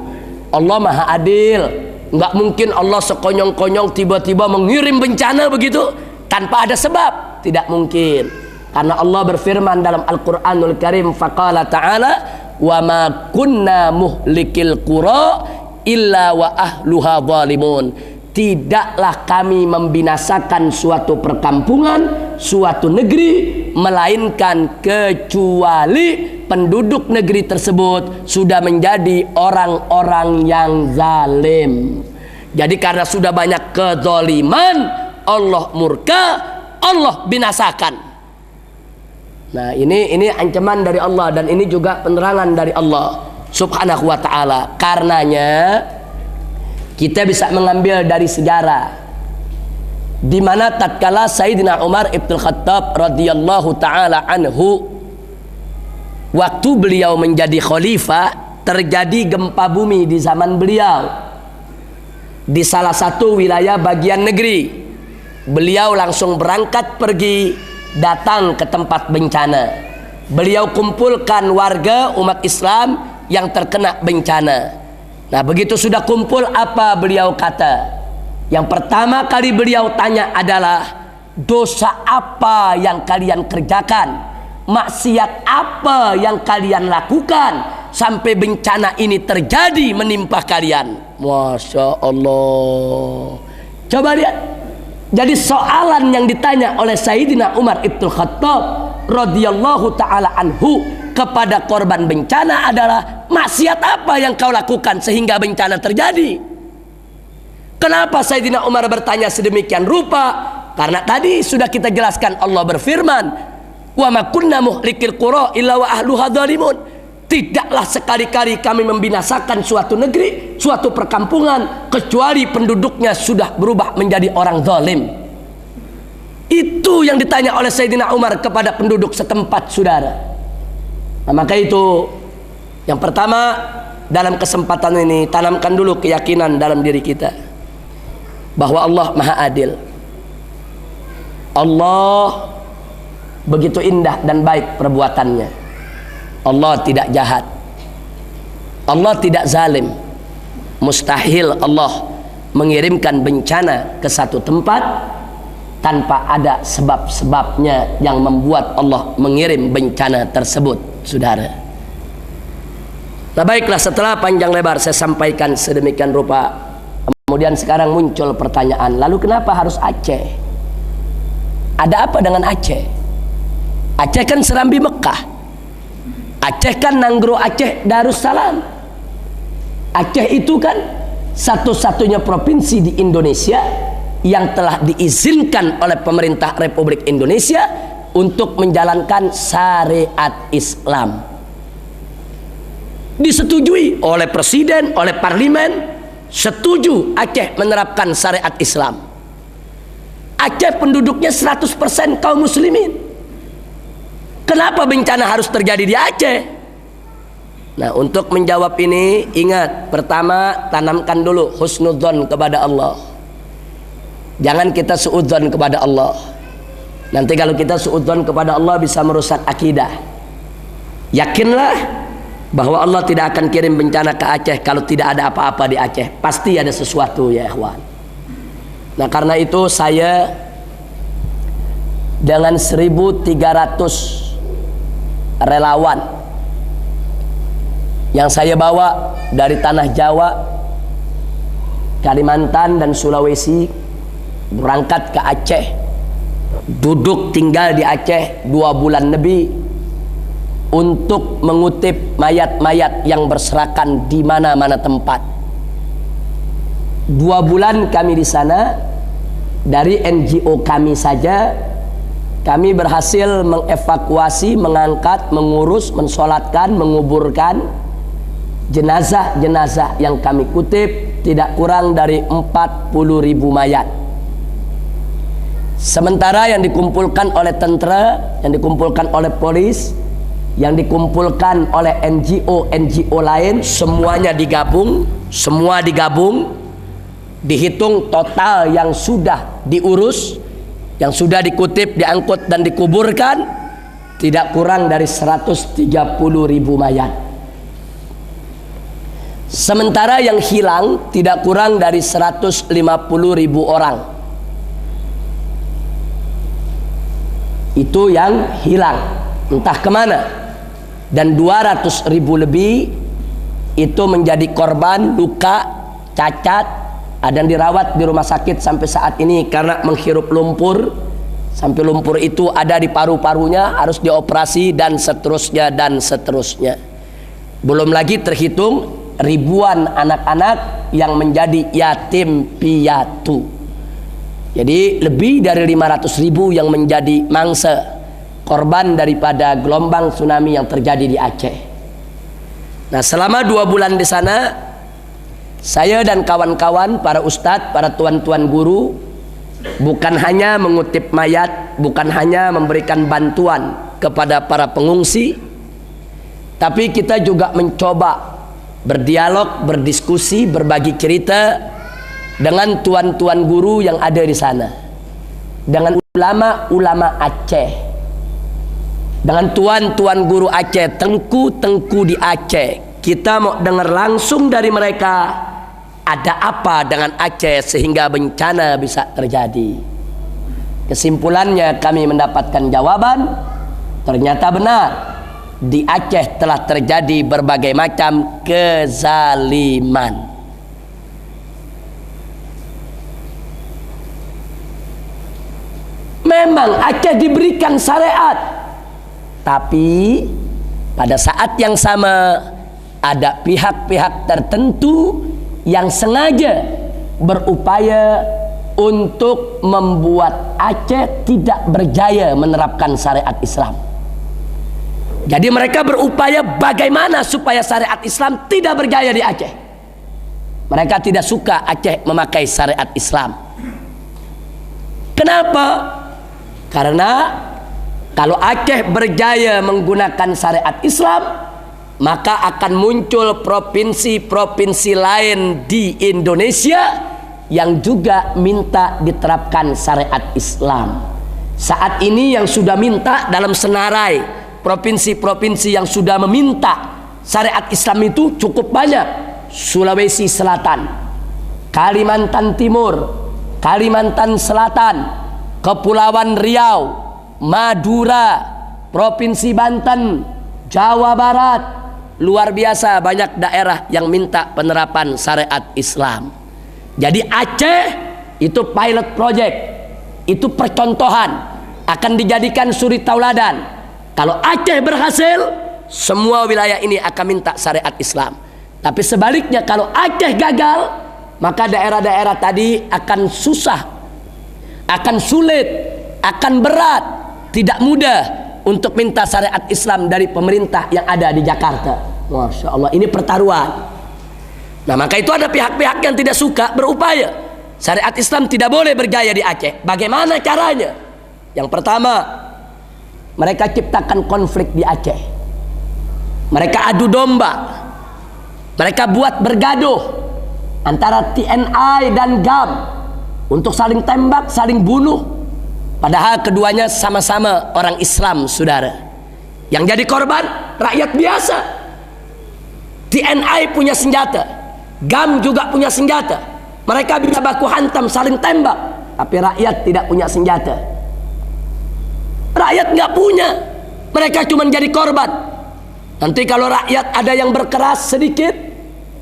Speaker 1: Allah maha adil. Nggak mungkin Allah sekonyong-konyong tiba-tiba mengirim bencana begitu tanpa ada sebab. Tidak mungkin. Karena Allah berfirman dalam Al-Quranul Karim, faqala ta'ala, wa ma kunna muhlikil qura illa wa ahluha zalimun. Tidaklah kami membinasakan suatu perkampungan, suatu negeri, melainkan kecuali penduduk negeri tersebut sudah menjadi orang-orang yang zalim. Jadi karena sudah banyak kezaliman, Allah murka, Allah binasakan. Nah, ini ancaman dari Allah, dan ini juga penerangan dari Allah Subhanahu wa ta'ala. Karenanya kita bisa mengambil dari sejarah, di mana tatkala Sayyidina Umar ibn Khattab radhiyallahu ta'ala anhu, waktu beliau menjadi khalifah, terjadi gempa bumi di zaman beliau di salah satu wilayah bagian negeri. Beliau langsung berangkat pergi, datang ke tempat bencana. Beliau kumpulkan warga umat Islam yang terkena bencana. Nah, begitu sudah kumpul, apa beliau kata? Yang pertama kali beliau tanya adalah, dosa apa yang kalian kerjakan? Maksiat apa yang kalian lakukan sampai bencana ini terjadi menimpa kalian? Masya Allah. Coba lihat. Jadi soalan yang ditanya oleh Sayyidina Umar ibn Khattab radhiyallahu ta'ala anhu kepada korban bencana adalah, maksiat apa yang kau lakukan sehingga bencana terjadi? Kenapa Sayyidina Umar bertanya sedemikian rupa? Karena tadi sudah kita jelaskan, Allah berfirman, wa ma kunna muhlikil qura illa wa ahluha zalimun. Tidaklah sekali-kali kami membinasakan suatu negeri, suatu perkampungan, kecuali penduduknya sudah berubah menjadi orang zalim. Itu yang ditanya oleh Sayyidina Umar kepada penduduk setempat, saudara. Nah, maka itu yang pertama, dalam kesempatan ini tanamkan dulu keyakinan dalam diri kita bahwa Allah maha adil. Allah begitu indah dan baik perbuatannya. Allah tidak jahat, Allah tidak zalim. Mustahil Allah mengirimkan bencana ke satu tempat tanpa ada sebab-sebabnya yang membuat Allah mengirim bencana tersebut, saudara. Nah, baiklah, setelah panjang lebar saya sampaikan sedemikian rupa Kemudian sekarang muncul pertanyaan, lalu kenapa harus Aceh? Ada apa dengan Aceh? Aceh kan Serambi Mekah. Aceh kan Nanggro Aceh Darussalam. Aceh itu kan satu-satunya provinsi di Indonesia yang telah diizinkan oleh pemerintah Republik Indonesia untuk menjalankan syariat Islam. Disetujui oleh presiden, oleh parlemen, setuju Aceh menerapkan syariat Islam. Aceh penduduknya 100% kaum muslimin. Kenapa bencana harus terjadi di Aceh? Nah, untuk menjawab ini, ingat, pertama tanamkan dulu husnudzon kepada Allah. Jangan kita suudzon kepada Allah. Nanti kalau kita suudzon kepada Allah bisa merusak akidah. Yakinlah bahwa Allah tidak akan kirim bencana ke Aceh kalau tidak ada apa-apa di Aceh. Pasti ada sesuatu ya ikhwan. Nah, karena itu saya dengan 1.300 relawan yang saya bawa dari tanah Jawa, Kalimantan dan Sulawesi berangkat ke Aceh, duduk tinggal di Aceh 2 bulan lebih untuk mengutip mayat-mayat yang berserakan di mana-mana tempat. 2 bulan kami di sana. Dari NGO kami saja kami berhasil mengevakuasi, mengangkat, mengurus, mensolatkan, menguburkan jenazah-jenazah yang kami kutip tidak kurang dari 40.000 mayat. Sementara yang dikumpulkan oleh tentara, yang dikumpulkan oleh polis, yang dikumpulkan oleh NGO lain, semuanya digabung, dihitung total yang sudah diurus, yang sudah dikutip, diangkut dan dikuburkan tidak kurang dari 130.000 mayat. Sementara yang hilang tidak kurang dari 150.000 orang. Itu yang hilang, entah kemana. Dan 200.000 lebih itu menjadi korban luka, cacat, ada yang dirawat di rumah sakit sampai saat ini karena menghirup lumpur, sampai lumpur itu ada di paru-parunya, harus dioperasi dan seterusnya dan seterusnya. Belum lagi terhitung ribuan anak-anak yang menjadi yatim piatu. Jadi lebih dari 500.000 yang menjadi mangsa korban daripada gelombang tsunami yang terjadi di Aceh. Nah, selama 2 bulan di sana, saya dan kawan-kawan, para ustadz, para tuan-tuan guru, bukan hanya mengutip mayat, bukan hanya memberikan bantuan kepada para pengungsi, tapi kita juga mencoba berdialog, berdiskusi, berbagi cerita dengan tuan-tuan guru yang ada di sana, dengan ulama-ulama Aceh, dengan tuan-tuan guru Aceh, tengku-tengku di Aceh. Kita mau dengar langsung dari mereka, ada apa dengan Aceh sehingga bencana bisa terjadi. Kesimpulannya kami mendapatkan jawaban, ternyata benar, di Aceh telah terjadi berbagai macam kezaliman. Memang Aceh diberikan syariat, tapi pada saat yang sama ada pihak-pihak tertentu yang sengaja berupaya untuk membuat Aceh tidak berjaya menerapkan syariat Islam. Jadi mereka berupaya bagaimana supaya syariat Islam tidak berjaya di Aceh. Mereka tidak suka Aceh memakai syariat Islam. Kenapa? Karena kalau Aceh berjaya menggunakan syariat Islam, maka akan muncul provinsi-provinsi lain di Indonesia yang juga minta diterapkan syariat Islam. Saat ini yang sudah minta dalam senarai provinsi-provinsi yang sudah meminta syariat Islam itu cukup banyak. Sulawesi Selatan, Kalimantan Timur, Kalimantan Selatan, Kepulauan Riau, Madura, Provinsi Banten, Jawa Barat. Luar biasa banyak daerah yang minta penerapan syariat Islam. Jadi Aceh itu pilot project, itu percontohan, akan dijadikan suri tauladan. Kalau Aceh berhasil, semua wilayah ini akan minta syariat Islam. Tapi sebaliknya kalau Aceh gagal, maka daerah-daerah tadi akan susah, akan sulit, akan berat, tidak mudah untuk minta syariat Islam dari pemerintah yang ada di Jakarta. Masya Allah, ini pertaruhan. Nah, maka itu ada pihak-pihak yang tidak suka berupaya syariat Islam tidak boleh bergaya di Aceh. Bagaimana caranya? Yang pertama, mereka ciptakan konflik di Aceh. Mereka adu domba. Mereka buat bergaduh antara TNI dan GAM untuk saling tembak, saling bunuh. Padahal keduanya sama-sama orang Islam, saudara. Yang jadi korban rakyat biasa. TNI punya senjata, GAM juga punya senjata. Mereka bisa baku hantam, saling tembak. Tapi rakyat tidak punya senjata. Rakyat nggak punya. Mereka cuma jadi korban. Nanti kalau rakyat ada yang berkeras sedikit,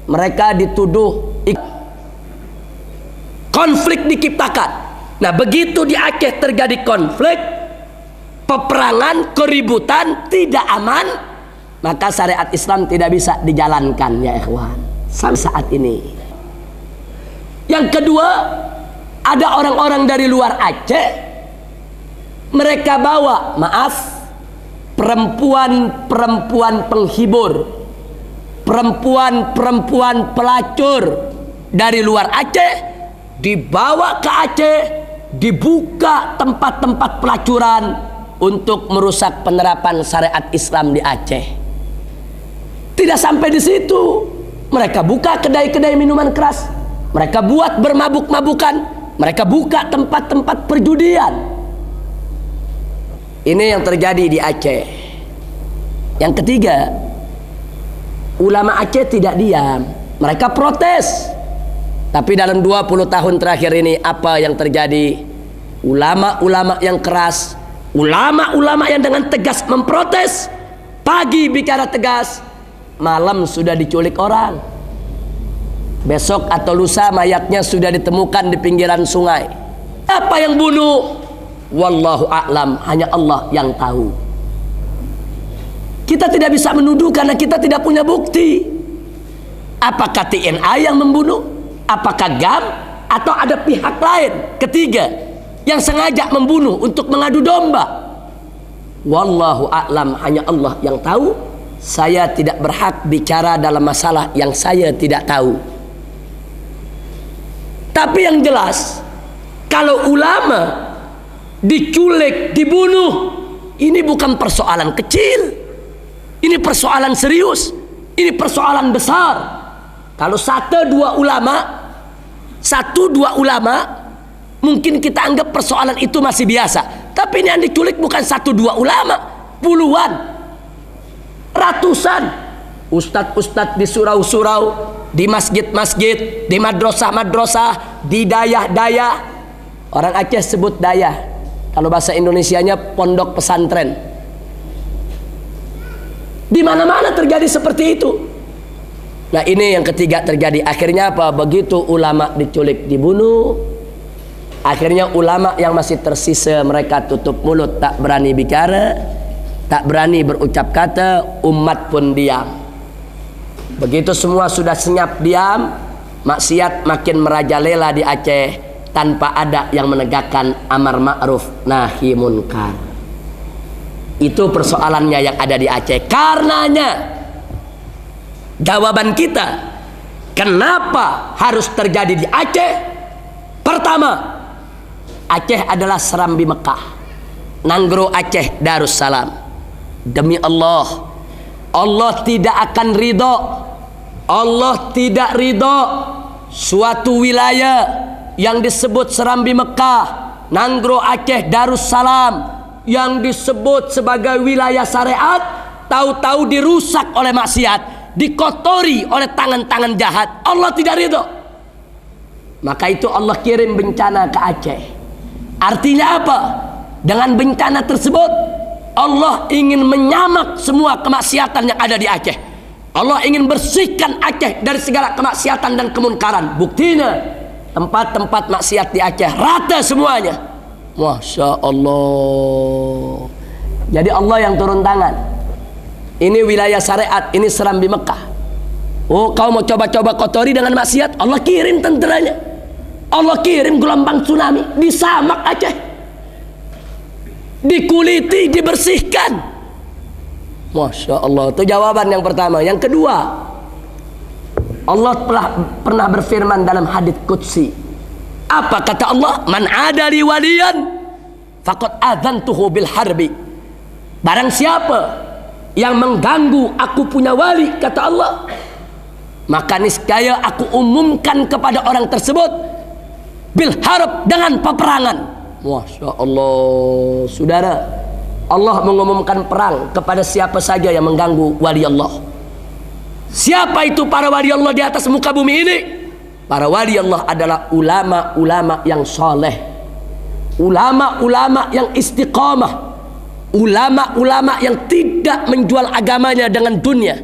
Speaker 1: mereka dituduh konflik diciptakan. Nah, begitu di Aceh terjadi konflik, peperangan, keributan, tidak aman, maka syariat Islam tidak bisa dijalankan, ya ikhwan, sampai saat ini. Yang kedua, ada orang-orang dari luar Aceh, mereka bawa, perempuan-perempuan penghibur, perempuan-perempuan pelacur dari luar Aceh, dibawa ke Aceh, dibuka tempat-tempat pelacuran untuk merusak penerapan syariat Islam di Aceh. Tidak sampai di situ, mereka buka kedai-kedai minuman keras, mereka buat bermabuk-mabukan, mereka buka tempat-tempat perjudian. Ini yang terjadi di Aceh. Yang ketiga, ulama Aceh tidak diam, mereka protes. Tapi dalam 20 tahun terakhir ini apa yang terjadi? Ulama-ulama yang keras, ulama-ulama yang dengan tegas memprotes, pagi bicara tegas, malam sudah diculik orang. Besok atau lusa mayatnya sudah ditemukan di pinggiran sungai. Apa yang bunuh? Wallahu a'lam, hanya Allah yang tahu. Kita tidak bisa menuduh karena kita tidak punya bukti. Apakah TNI yang membunuh? Apakah GAM? Atau ada pihak lain ketiga yang sengaja membunuh untuk mengadu domba? Wallahu a'lam, hanya Allah yang tahu. Saya tidak berhak bicara dalam masalah yang saya tidak tahu. Tapi yang jelas, kalau ulama diculik, dibunuh, ini bukan persoalan kecil, ini persoalan serius, ini persoalan besar. Kalau satu dua ulama mungkin kita anggap persoalan itu masih biasa. Tapi ini yang diculik bukan 1-2 ulama, puluhan, ratusan ustadz-ustadz di surau-surau, di masjid-masjid, di madrasah-madrasah, di dayah-dayah. Orang Aceh sebut dayah, kalau bahasa Indonesianya pondok pesantren. Di mana-mana terjadi seperti itu. Nah, ini yang ketiga terjadi. Akhirnya apa? Begitu ulama diculik, dibunuh, akhirnya ulama yang masih tersisa mereka tutup mulut, tak berani bicara, tak berani berucap kata. Umat pun diam. Begitu semua sudah senyap diam, maksiat makin merajalela di Aceh tanpa ada yang menegakkan amar ma'ruf nahi munkar. Itu persoalannya yang ada di Aceh. Karenanya jawaban kita kenapa harus terjadi di Aceh? Pertama, Aceh adalah Serambi Mekah, Nanggro Aceh Darussalam. Demi Allah, Allah tidak akan ridho, Allah tidak ridho suatu wilayah yang disebut Serambi Mekah, Nanggro Aceh Darussalam, yang disebut sebagai wilayah syariat, tahu-tahu dirusak oleh maksiat, dikotori oleh tangan-tangan jahat. Allah tidak ridho. Maka itu Allah kirim bencana ke Aceh. Artinya apa? Dengan bencana tersebut Allah ingin menyamak semua kemaksiatan yang ada di Aceh. Allah ingin bersihkan Aceh dari segala kemaksiatan dan kemunkaran. Buktinya tempat-tempat maksiat di Aceh rata semuanya. Masya Allah. Jadi Allah yang turun tangan. Ini wilayah syariat, ini Serambi Mekah. Oh, kau mau coba-coba kotori dengan maksiat, Allah kirim tenteranya. Allah kirim gelombang tsunami, disamak Aceh, dikuliti, dibersihkan. Masya Allah. Itu jawaban yang pertama. Yang kedua, Allah pernah berfirman dalam hadits qudsi. Apa kata Allah? Man adali waliyan faqad adzantuhu bil harbi. Barang siapa yang mengganggu aku punya wali, kata Allah, maka niscaya aku umumkan kepada orang tersebut bil harb, dengan peperangan. Masya Allah. Saudara, Allah mengumumkan perang kepada siapa saja yang mengganggu wali Allah. Siapa itu para wali Allah di atas muka bumi ini? Para wali Allah adalah ulama-ulama yang soleh, ulama-ulama yang istiqamah, ulama-ulama yang tidak menjual agamanya dengan dunia,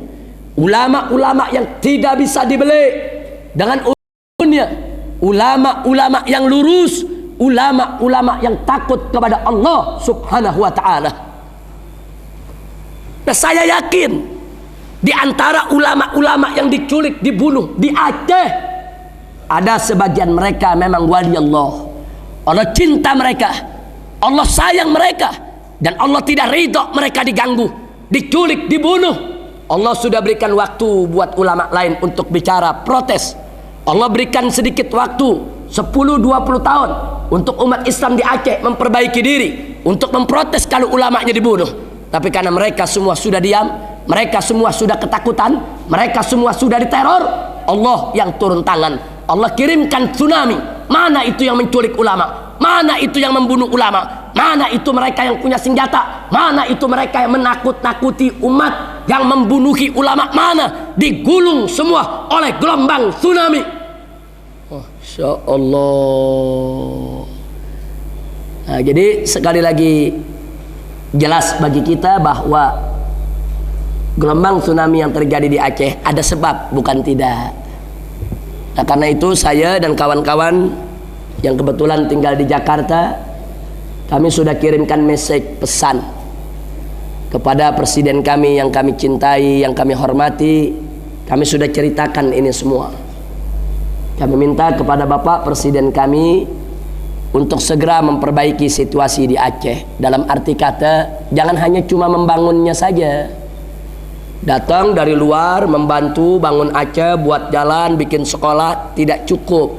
Speaker 1: ulama-ulama yang tidak bisa dibeli dengan dunia, ulama-ulama yang lurus, ulama-ulama yang takut kepada Allah subhanahu wa ta'ala. Nah, saya yakin di antara ulama-ulama yang diculik, dibunuh di Aceh, ada sebagian mereka memang wali Allah. Allah cinta mereka, Allah sayang mereka, dan Allah tidak ridho mereka diganggu, diculik, dibunuh. Allah sudah berikan waktu buat ulama lain untuk bicara, protes. Allah berikan sedikit waktu, 10-20 tahun, untuk umat Islam di Aceh memperbaiki diri, untuk memprotes kalau ulamanya dibunuh. Tapi karena mereka semua sudah diam, mereka semua sudah ketakutan, mereka semua sudah diteror, Allah yang turun tangan. Allah kirimkan tsunami. Mana itu yang menculik ulama? Mana itu yang membunuh ulama? Mana itu mereka yang punya senjata? Mana itu mereka yang menakut-nakuti umat, yang membunuhi ulama? Mana? Digulung semua oleh gelombang tsunami. Masya Allah. Nah, jadi sekali lagi jelas bagi kita bahwa gelombang tsunami yang terjadi di Aceh ada sebab, bukan tidak. Nah, karena itu saya dan kawan-kawan yang kebetulan tinggal di Jakarta, kami sudah kirimkan message pesan kepada presiden kami yang kami cintai, yang kami hormati. Kami sudah ceritakan ini semua. Kami minta kepada Bapak Presiden kami untuk segera memperbaiki situasi di Aceh. Dalam arti kata, jangan hanya cuma membangunnya saja. Datang dari luar membantu bangun Aceh, buat jalan, bikin sekolah, tidak cukup.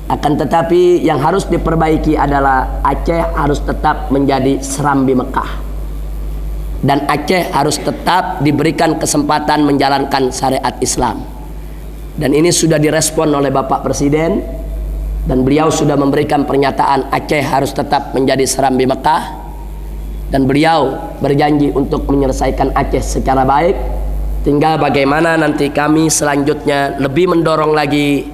Speaker 1: Akan tetapi yang harus diperbaiki adalah Aceh harus tetap menjadi Serambi Mekah, dan Aceh harus tetap diberikan kesempatan menjalankan syariat Islam. Dan ini sudah direspon oleh Bapak Presiden, dan beliau sudah memberikan pernyataan Aceh harus tetap menjadi Serambi Mekah, dan beliau berjanji untuk menyelesaikan Aceh secara baik. Tinggal bagaimana nanti kami selanjutnya lebih mendorong lagi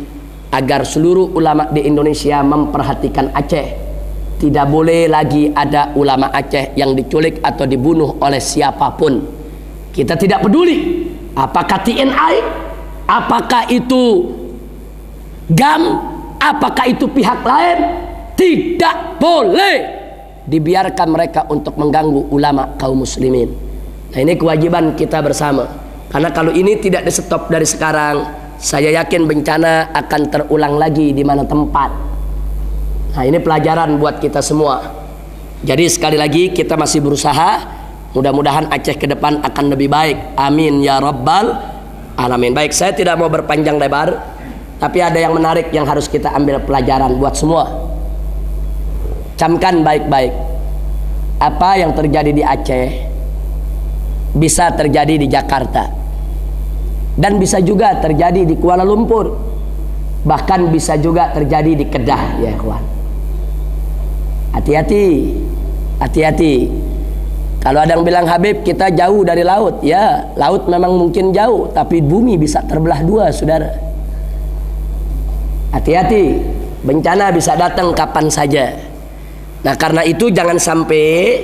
Speaker 1: agar seluruh ulama di Indonesia memperhatikan Aceh. Tidak boleh lagi ada ulama Aceh yang diculik atau dibunuh oleh siapapun. Kita tidak peduli apakah TNI, apakah itu GAM, apakah itu pihak lain. Tidak boleh dibiarkan mereka untuk mengganggu ulama kaum muslimin. Nah, ini kewajiban kita bersama. Karena kalau ini tidak di stop dari sekarang, saya yakin bencana akan terulang lagi di mana tempat. Nah, ini pelajaran buat kita semua. Jadi sekali lagi kita masih berusaha. Mudah-mudahan Aceh ke depan akan lebih baik. Amin ya rabbal alamin. Baik, saya tidak mau berpanjang lebar, tapi ada yang menarik yang harus kita ambil pelajaran buat semua. Camkan baik-baik. Apa yang terjadi di Aceh bisa terjadi di Jakarta, dan bisa juga terjadi di Kuala Lumpur, bahkan bisa juga terjadi di Kedah, ya kawan. Hati-hati, hati-hati. Kalau ada yang bilang, Habib kita jauh dari laut, ya laut memang mungkin jauh, tapi bumi bisa terbelah dua, saudara. Hati-hati, bencana bisa datang kapan saja. Nah, karena itu jangan sampai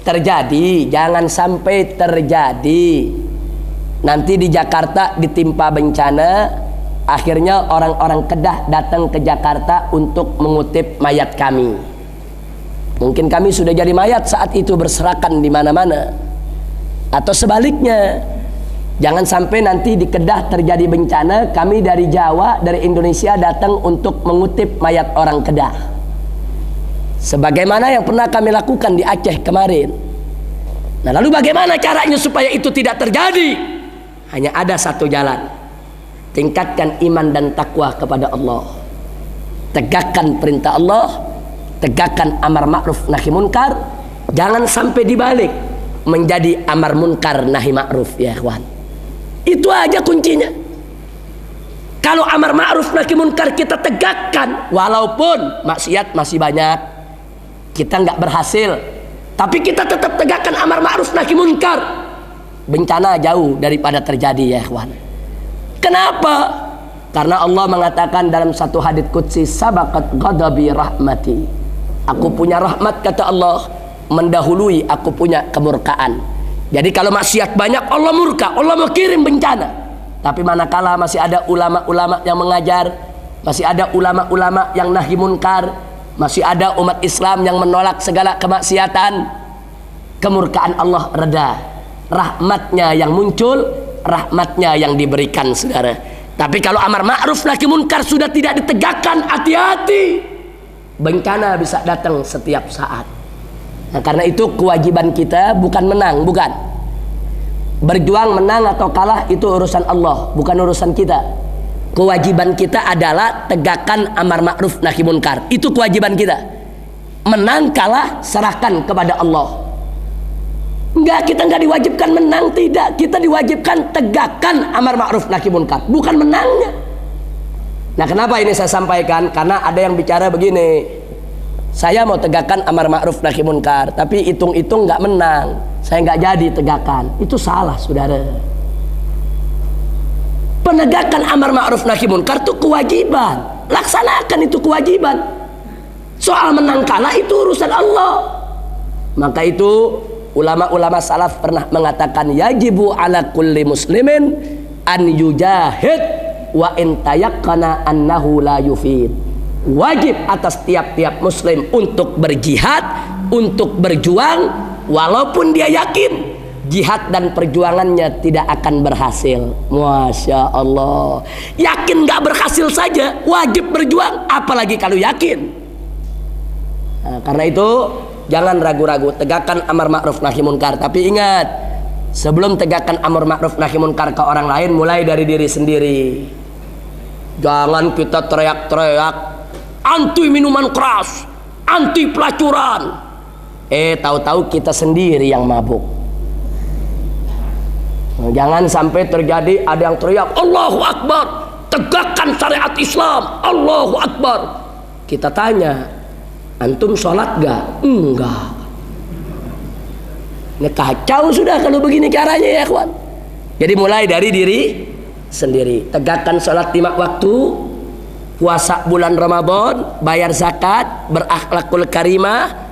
Speaker 1: terjadi, jangan sampai terjadi nanti di Jakarta ditimpa bencana, Akhirnya orang-orang Kedah datang ke Jakarta untuk mengutip mayat kami. Mungkin kami sudah jadi mayat saat itu berserakan di mana-mana. Atau sebaliknya, jangan sampai nanti di Kedah terjadi bencana, kami dari Jawa, dari Indonesia datang untuk mengutip mayat orang Kedah. Sebagaimana yang pernah kami lakukan di Aceh kemarin. Nah, lalu bagaimana caranya supaya itu tidak terjadi? Hanya ada satu jalan. Tingkatkan iman dan takwa kepada Allah. Tegakkan perintah Allah, tegakkan amar ma'ruf nahi munkar. Jangan sampai dibalik menjadi amar munkar nahi ma'ruf, ya ikhwan. Itu aja kuncinya. Kalau amar ma'ruf nahi munkar kita tegakkan, walaupun maksiat masih banyak, kita nggak berhasil, tapi kita tetap tegakkan amar ma'ruf nahi munkar, bencana jauh daripada terjadi, ya ikhwan. Kenapa? Karena Allah mengatakan dalam satu hadits qudsi, sabaqat ghadabi rahmati. Aku punya rahmat, kata Allah, mendahului aku punya kemurkaan. Jadi kalau maksiat banyak, Allah murka, Allah mau kirim bencana. Tapi manakala masih ada ulama-ulama yang mengajar, masih ada ulama-ulama yang nahi munkar, masih ada umat Islam yang menolak segala kemaksiatan, kemurkaan Allah reda, rahmatnya yang muncul, rahmatnya yang diberikan, saudara. Tapi kalau amar ma'ruf nahi munkar sudah tidak ditegakkan, hati-hati, bencana bisa datang setiap saat. Nah, karena itu kewajiban kita bukan menang, bukan berjuang menang atau kalah, itu urusan Allah, bukan urusan kita. Kewajiban kita adalah tegakkan amar ma'ruf nahi munkar. Itu kewajiban kita. Menang kalah serahkan kepada Allah. Enggak, kita enggak diwajibkan menang, tidak. Kita diwajibkan tegakkan amar ma'ruf nahi munkar, bukan menangnya. Nah, kenapa ini saya sampaikan? Karena ada yang bicara begini, saya mau tegakkan amar ma'ruf nahi munkar, tapi hitung-hitung enggak menang, saya enggak jadi tegakkan. Itu salah, saudara. Penegakan amar ma'ruf nahi munkar itu kewajiban, laksanakan, itu kewajiban. Soal menang kalah itu urusan Allah. Maka itu ulama-ulama salaf pernah mengatakan, yajibu ala kulli muslimin an yujahid wa in tayaqqana annahu la yufid. Wajib atas tiap-tiap muslim untuk berjihad, untuk berjuang, walaupun dia yakin jihad dan perjuangannya tidak akan berhasil. Masya Allah, yakin gak berhasil saja wajib berjuang, apalagi kalau yakin. Nah, karena itu jangan ragu-ragu, tegakkan amar ma'ruf nahi munkar. Tapi ingat, sebelum tegakkan amar ma'ruf nahi munkar ke orang lain, mulai dari diri sendiri. Jangan kita teriak-teriak anti minuman keras, anti pelacuran. Tahu-tahu kita sendiri yang mabuk. Nah, jangan sampai terjadi ada yang teriak Allahu Akbar, tegakkan syariat Islam, Allahu Akbar. Kita tanya, antum sholat gak? Enggak. Ini kacau sudah kalau begini caranya, ya kawan. Jadi mulai dari diri sendiri. Tegakkan sholat 5 waktu, puasa bulan Ramadan, bayar zakat, berakhlakul karimah.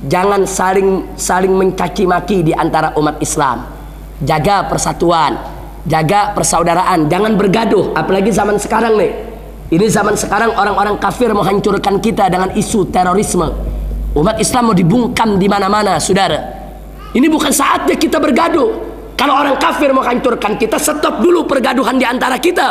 Speaker 1: Jangan saling mencaci maki di antara umat Islam. Jaga persatuan, jaga persaudaraan, jangan bergaduh. Apalagi zaman sekarang nih. Ini zaman sekarang orang-orang kafir mau hancurkan kita dengan isu terorisme. Umat Islam mau dibungkam di mana-mana, saudara. Ini bukan saatnya kita bergaduh. Kalau orang kafir mau hancurkan kita, stop dulu pergaduhan di antara kita.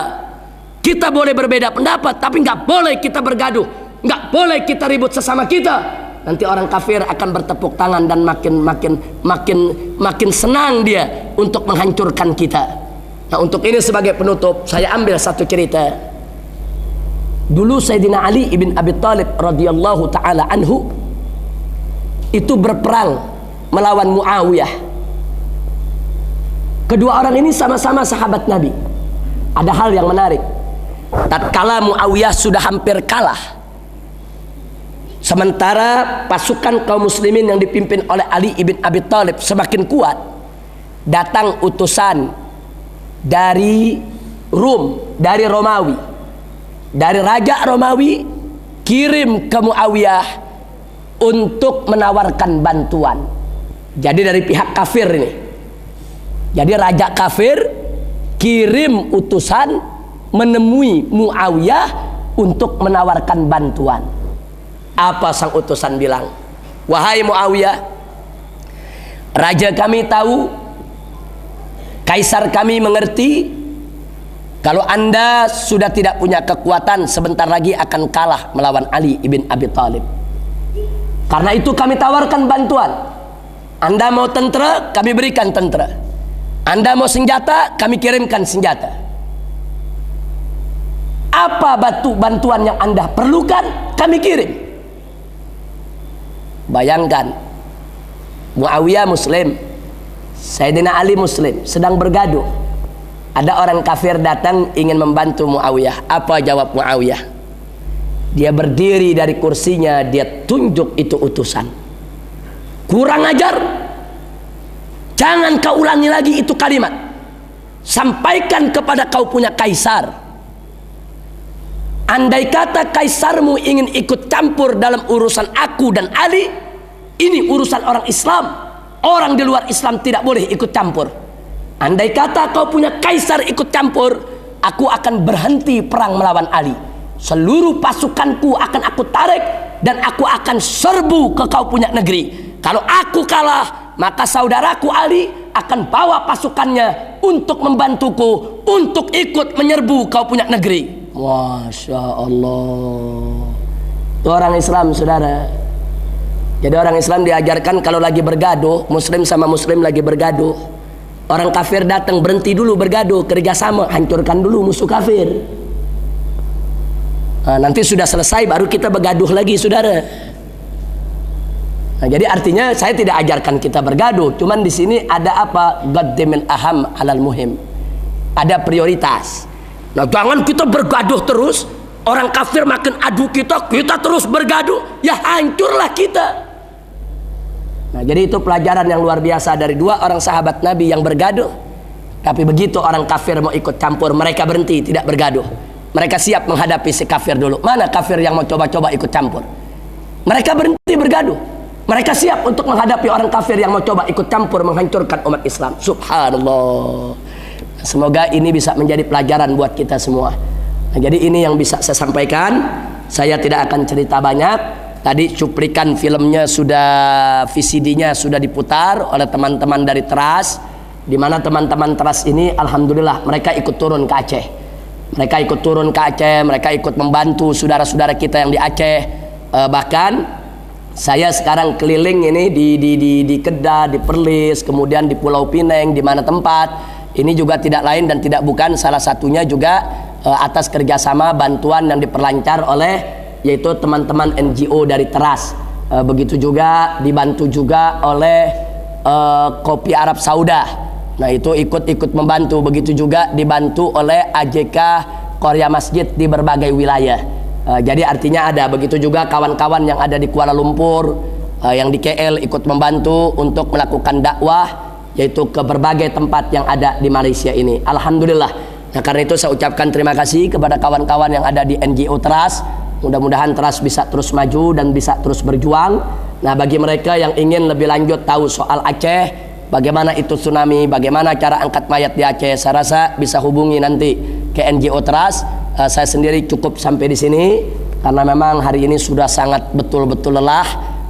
Speaker 1: Kita boleh berbeda pendapat, tapi nggak boleh kita bergaduh, nggak boleh kita ribut sesama kita. Nanti orang kafir akan bertepuk tangan dan makin senang dia untuk menghancurkan kita. Nah, untuk ini sebagai penutup, saya ambil satu cerita. Dulu Sayyidina Ali ibn Abi Thalib radhiyallahu taala anhu itu berperang melawan Muawiyah. Kedua orang ini sama-sama sahabat Nabi. Ada hal yang menarik. Tatkala Muawiyah sudah hampir kalah, sementara pasukan kaum muslimin yang dipimpin oleh Ali ibn Abi Thalib semakin kuat, datang utusan dari Rum, dari Romawi, dari Raja Romawi, kirim ke Muawiyah untuk menawarkan bantuan. Jadi dari pihak kafir ini. Jadi raja kafir kirim utusan menemui Muawiyah untuk menawarkan bantuan. Apa sang utusan bilang? Wahai Muawiyah, raja kami tahu, kaisar kami mengerti, kalau Anda sudah tidak punya kekuatan, sebentar lagi akan kalah melawan Ali ibn Abi Thalib. Karena itu kami tawarkan bantuan. Anda mau tentera, kami berikan tentera. Anda mau senjata, kami kirimkan senjata. Apa bantuan yang Anda perlukan, kami kirim. Bayangkan, Muawiyah Muslim, Sayyidina Ali Muslim, sedang bergaduh. Ada orang kafir datang ingin membantu Muawiyah. Apa jawab Muawiyah? Dia berdiri dari kursinya, dia tunjuk itu utusan. Kurang ajar. Jangan kau ulangi lagi itu kalimat. Sampaikan kepada kau punya kaisar. Andai kata kaisarmu ingin ikut campur dalam urusan aku dan Ali, ini urusan orang Islam. Orang di luar Islam tidak boleh ikut campur. Andai kata kau punya kaisar ikut campur, aku akan berhenti perang melawan Ali. Seluruh pasukanku akan aku tarik dan aku akan serbu ke kau punya negeri. Kalau aku kalah, maka saudaraku Ali akan bawa pasukannya untuk membantuku untuk ikut menyerbu kau punya negeri. Masya Allah. Itu orang Islam, saudara. Jadi orang Islam diajarkan kalau lagi bergaduh, Muslim sama Muslim lagi bergaduh, orang kafir datang, berhenti dulu bergaduh, kerjasama, hancurkan dulu musuh kafir. Nah, nanti sudah selesai baru kita bergaduh lagi, saudara. Nah, jadi artinya saya tidak ajarkan kita bergaduh, cuman di sini ada apa? Qaddimil aham alal muhim. Ada prioritas. Nah, jangan kita bergaduh terus, orang kafir makin adu kita terus bergaduh, ya hancurlah kita. Nah, jadi itu pelajaran yang luar biasa dari dua orang sahabat Nabi yang bergaduh. Tapi begitu orang kafir mau ikut campur, mereka berhenti, tidak bergaduh. Mereka siap menghadapi si kafir dulu. Mana kafir yang mau coba-coba ikut campur? Mereka berhenti bergaduh. Mereka siap untuk menghadapi orang kafir yang mau coba ikut campur menghancurkan umat Islam. Subhanallah. Semoga ini bisa menjadi pelajaran buat kita semua. Nah, jadi ini yang bisa saya sampaikan. Saya tidak akan cerita banyak. Tadi cuplikan filmnya sudah, VCD-nya sudah diputar oleh teman-teman dari Teras. Di mana teman-teman Teras ini alhamdulillah mereka ikut turun ke Aceh. Mereka ikut turun ke Aceh, mereka ikut membantu saudara-saudara kita yang di Aceh. Bahkan saya sekarang keliling ini di Kedah, di Perlis, kemudian di Pulau Pinang, di mana tempat. Ini juga tidak lain dan tidak bukan, salah satunya juga atas kerjasama bantuan yang diperlancar oleh yaitu teman-teman NGO dari Teras. Begitu juga dibantu juga oleh Kopi Arab Saudah. Nah, itu ikut membantu. Begitu juga dibantu oleh AJK Korea Masjid di berbagai wilayah. Jadi artinya ada. Begitu juga kawan-kawan yang ada di Kuala Lumpur, yang di KL ikut membantu untuk melakukan dakwah, yaitu ke berbagai tempat yang ada di Malaysia ini. Alhamdulillah. Nah, karena itu saya ucapkan terima kasih kepada kawan-kawan yang ada di NGO Teras. Mudah-mudahan Teras bisa terus maju dan bisa terus berjuang. Nah, bagi mereka yang ingin lebih lanjut tahu soal Aceh, bagaimana itu tsunami, bagaimana cara angkat mayat di Aceh, saya rasa bisa hubungi nanti ke NGO Teras. Saya sendiri cukup sampai di sini karena memang hari ini sudah sangat betul-betul lelah,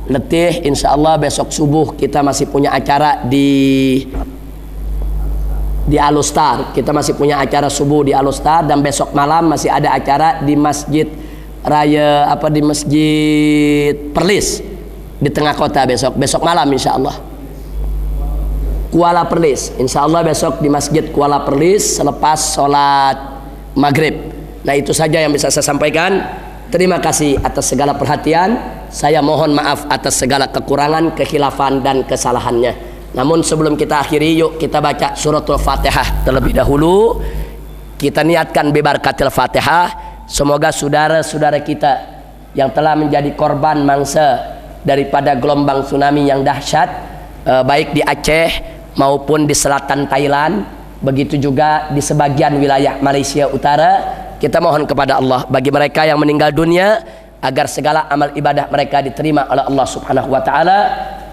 Speaker 1: letih. Insya Allah besok subuh kita masih punya acara di Alustar. Kita masih punya acara subuh di Alustar dan besok malam masih ada acara di Masjid Raya di Masjid Perlis di tengah kota besok malam insya Allah. Kuala Perlis, insya Allah besok di Masjid Kuala Perlis selepas sholat maghrib. Nah, itu saja yang bisa saya sampaikan. Terima kasih atas segala perhatian. Saya mohon maaf atas segala kekurangan, kekhilafan dan kesalahannya. Namun sebelum kita akhiri, yuk kita baca suratul Fatihah terlebih dahulu. Kita niatkan bibarakatil Fatihah, semoga saudara-saudara kita yang telah menjadi korban mangsa daripada gelombang tsunami yang dahsyat, baik di Aceh maupun di selatan Thailand, begitu juga di sebagian wilayah Malaysia Utara. Kita mohon kepada Allah bagi mereka yang meninggal dunia agar segala amal ibadah mereka diterima oleh Allah Subhanahu wa taala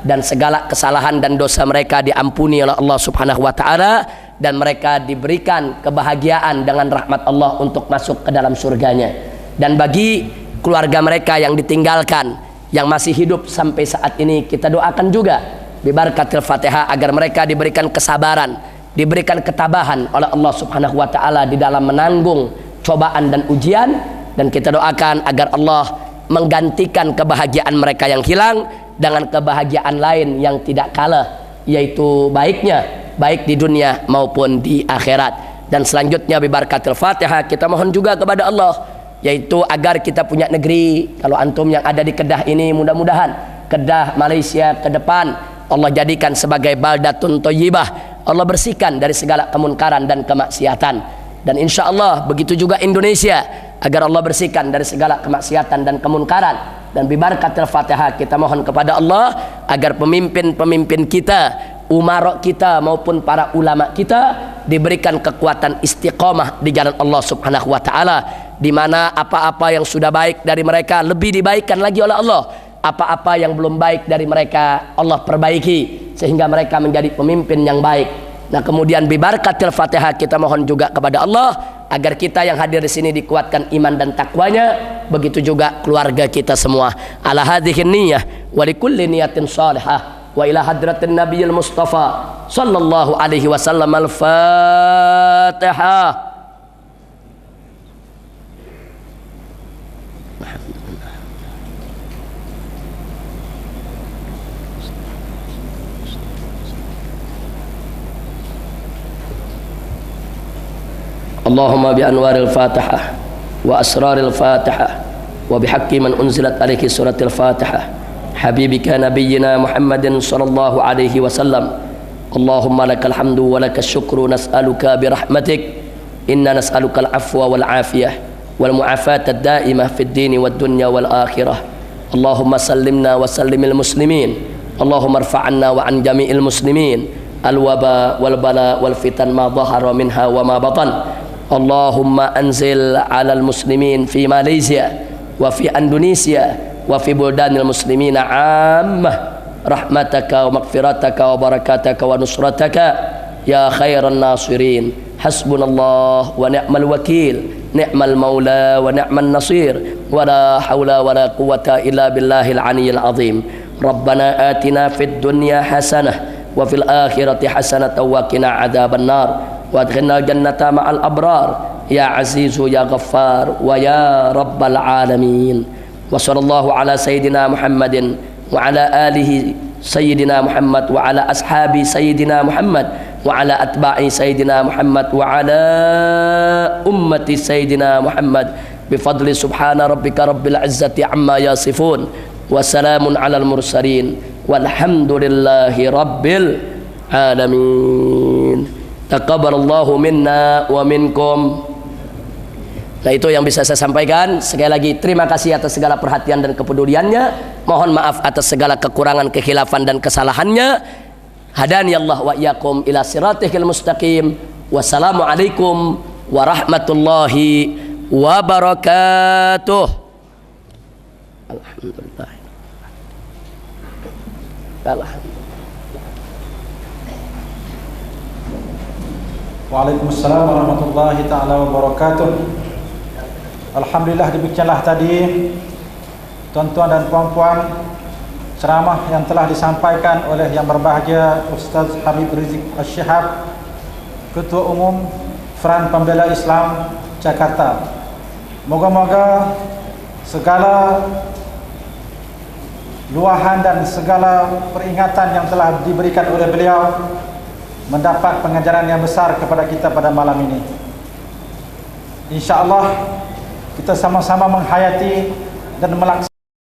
Speaker 1: dan segala kesalahan dan dosa mereka diampuni oleh Allah Subhanahu wa taala dan mereka diberikan kebahagiaan dengan rahmat Allah untuk masuk ke dalam surganya. Dan bagi keluarga mereka yang ditinggalkan, yang masih hidup sampai saat ini, kita doakan juga bibarakatil Fatihah agar mereka diberikan kesabaran, diberikan ketabahan oleh Allah Subhanahu wa taala di dalam menanggung cobaan dan ujian. Dan kita doakan agar Allah menggantikan kebahagiaan mereka yang hilang dengan kebahagiaan lain yang tidak kalah, yaitu baik di dunia maupun di akhirat. Dan selanjutnya bibarakatil Fatihah kita mohon juga kepada Allah, yaitu agar kita punya negeri. Kalau antum yang ada di Kedah ini, mudah-mudahan Kedah Malaysia ke depan Allah jadikan sebagai baldatun thayyibah, Allah bersihkan dari segala kemunkaran dan kemaksiatan. Dan insya Allah begitu juga Indonesia, agar Allah bersihkan dari segala kemaksiatan dan kemunkaran. Dan bibarakatil Fatihah kita mohon kepada Allah agar pemimpin-pemimpin kita, umarok kita maupun para ulama kita diberikan kekuatan istiqomah di jalan Allah Subhanahu wa taala, di mana apa-apa yang sudah baik dari mereka lebih dibaikkan lagi oleh Allah, apa-apa yang belum baik dari mereka Allah perbaiki sehingga mereka menjadi pemimpin yang baik. Nah, kemudian bibarakatil Fatihah kita mohon juga kepada Allah agar kita yang hadir di sini dikuatkan iman dan takwanya, begitu juga keluarga kita semua. Ala hadhihi niyyah wa likulli niyatin salihah wa ila hadratin nabiyil mustafa sallallahu alaihi wasallam. Al-Fatihah. Allahumma bi anwaril Fatihah wa asraril Fatihah wa bihaqqi man unzilat alaihi suratil Fatihah habibika nabiyyina Muhammadin sallallahu alaihi wasallam. Allahumma lakal hamdu wa lakal syukru, nas'aluka bi rahmatik, inna nas'aluka al-afwa wal afiyah wal mu'afata ad-daimah fid dini wad dunya wal akhirah. Allahumma sallimna wa sallimil muslimin, Allahumma irfa'anna wa an jami'il muslimin al-waba wal bala wal fitan ma dhahara minha wa ma batan. Allahumma anzil alal muslimin fi Malaysia wa fi Indonesia wa fi buldanil muslimina ammah rahmataka wa maghfirataka wa barakataka wa nusrataka ya khairan nasirin. Hasbunallah wa ni'mal wakil, ni'mal maula wa ni'man nasir, wa la hawla wa la quwwata illa billahil aliyyil azim. Rabbana atina fid dunya hasanah wa fil akhirati hasanatan wa qina adzaban nar wa adkhilna jannata ma'al abrar ya azizu ya ghaffar wa ya rabbal alamin. Wa sallallahu ala sayyidina Muhammadin wa ala alihi sayyidina Muhammad wa ala ashabi sayyidina Muhammad wa ala atba'i sayyidina Muhammad wa ala ummati sayyidina Muhammad bifadli subhana rabbika rabbil izzati amma yasifun wa salamun alal mursalin walhamdulillahi rabbil alamin. Taqabbalallahu minna wa minkum. Nah, itu yang bisa saya sampaikan. Sekali lagi terima kasih atas segala perhatian dan kepeduliannya. Mohon maaf atas segala kekurangan, kekhilafan dan kesalahannya. Hadani Allah wa iyyakum ila siratihil mustaqim. Wassalamualaikum warahmatullahi wabarakatuh. Alhamdulillah. Alhamdulillah.
Speaker 2: Waalaikumsalam warahmatullahi ta'ala wabarakatuh. Alhamdulillah, demikianlah tadi tuan-tuan dan puan-puan ceramah yang telah disampaikan oleh yang berbahagia Ustaz Habib Rizik Al-Shihab, Ketua Umum Front Pembela Islam Jakarta. Moga-moga segala luahan dan segala peringatan yang telah diberikan oleh beliau mendapat pengajaran yang besar kepada kita pada malam ini. InsyaAllah kita sama-sama menghayati dan melaksanakan